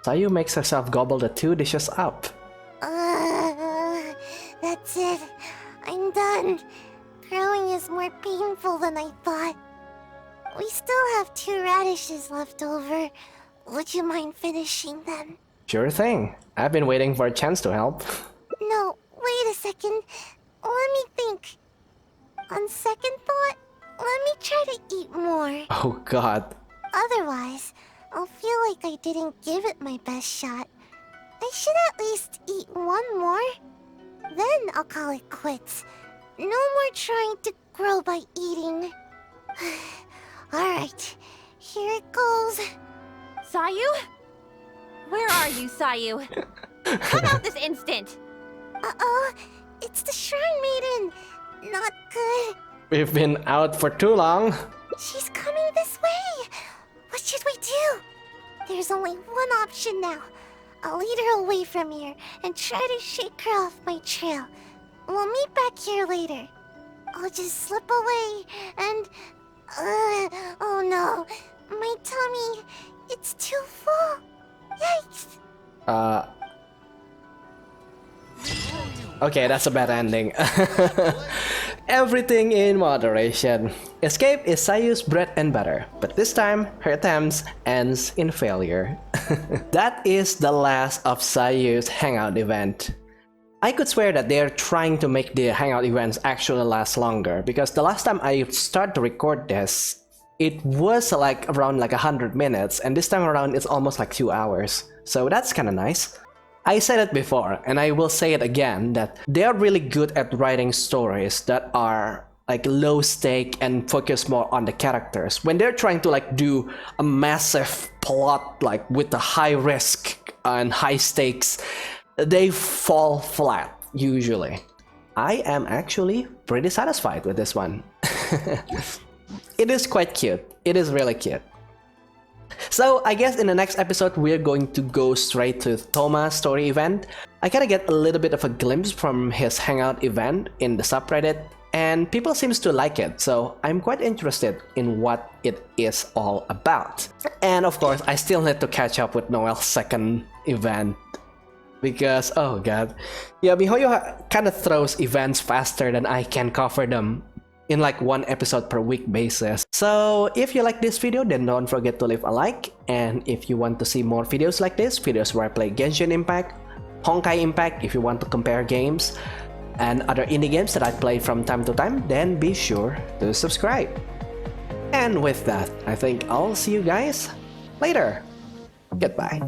Speaker 1: Sayu makes herself gobble the 2 dishes up.
Speaker 2: That's it. I'm done. Growing is more painful than I thought. We still have 2 radishes left over. Would you mind finishing them?
Speaker 1: Sure thing. I've been waiting for a chance to help.
Speaker 2: No, wait a second. Let me think. On second thought, let me try to eat more.
Speaker 1: Oh god.
Speaker 2: Otherwise, I'll feel like I didn't give it my best shot. I should at least eat 1 more. Then I'll call it quits. No more trying to grow by eating. Alright, here it goes.
Speaker 3: Sayu? Where are you, Sayu? Come out this instant!
Speaker 2: Uh-oh, it's the Shrine Maiden. Not good.
Speaker 1: We've been out for too long.
Speaker 2: She's coming this way. What should we do? There's only one option now. I'll lead her away from here and try to shake her off my trail. We'll meet back here later. I'll just slip away and... oh no. My tummy, it's too full. Yikes.
Speaker 1: Okay, that's a bad ending. Everything in moderation. Escape is Sayu's bread and butter, but this time her attempts ends in failure. That is the last of Sayu's hangout event. I could swear that they're trying to make the hangout events actually last longer, because the last time I started to record this, it was like around 100 minutes, and this time around it's almost 2 hours. So that's kinda nice. I said it before, and I will say it again, that they are really good at writing stories that are low stake and focus more on the characters. When they're trying to do a massive plot with a high risk and high stakes, they fall flat usually. I am actually pretty satisfied with this one. It is quite cute. It is really cute. So I guess in the next episode we're going to go straight to Thoma's story event. I kinda get a little bit of a glimpse from his hangout event in the subreddit, and people seems to like it, so I'm quite interested in what it is all about. And of course I still need to catch up with Noel's second event, because oh god, yeah, MiHoYo kinda throws events faster than I can cover them in 1 episode per week basis. So if you like this video, then don't forget to leave a like, and if you want to see more videos like this, videos where I play Genshin Impact, Honkai Impact if you want to compare games, and other indie games that I play from time to time, then be sure to subscribe. And with that, I think I'll see you guys later. Goodbye.